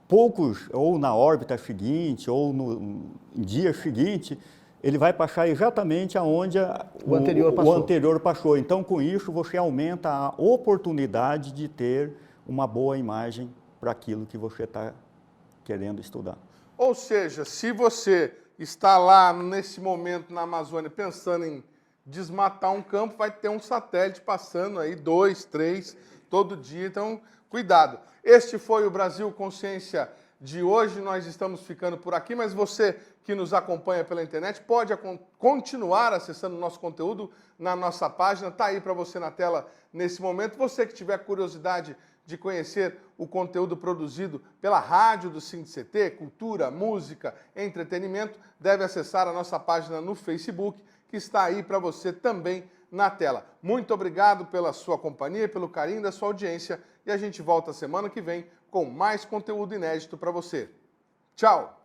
poucos, ou na órbita seguinte, ou no dia seguinte, ele vai passar exatamente aonde o anterior passou. Então, com isso, você aumenta a oportunidade de ter uma boa imagem para aquilo que você está querendo estudar. Ou seja, se você está lá nesse momento na Amazônia pensando em desmatar um campo, vai ter um satélite passando aí 2, 3 todo dia, então cuidado. Este foi o Brasil Consciência de hoje, nós estamos ficando por aqui, mas você que nos acompanha pela internet pode continuar acessando o nosso conteúdo na nossa página, está aí para você na tela nesse momento. Você que tiver curiosidade de conhecer o conteúdo produzido pela rádio do SINDCT, cultura, música, entretenimento, deve acessar a nossa página no Facebook, que está aí para você também na tela. Muito obrigado pela sua companhia, pelo carinho da sua audiência e a gente volta semana que vem com mais conteúdo inédito para você. Tchau!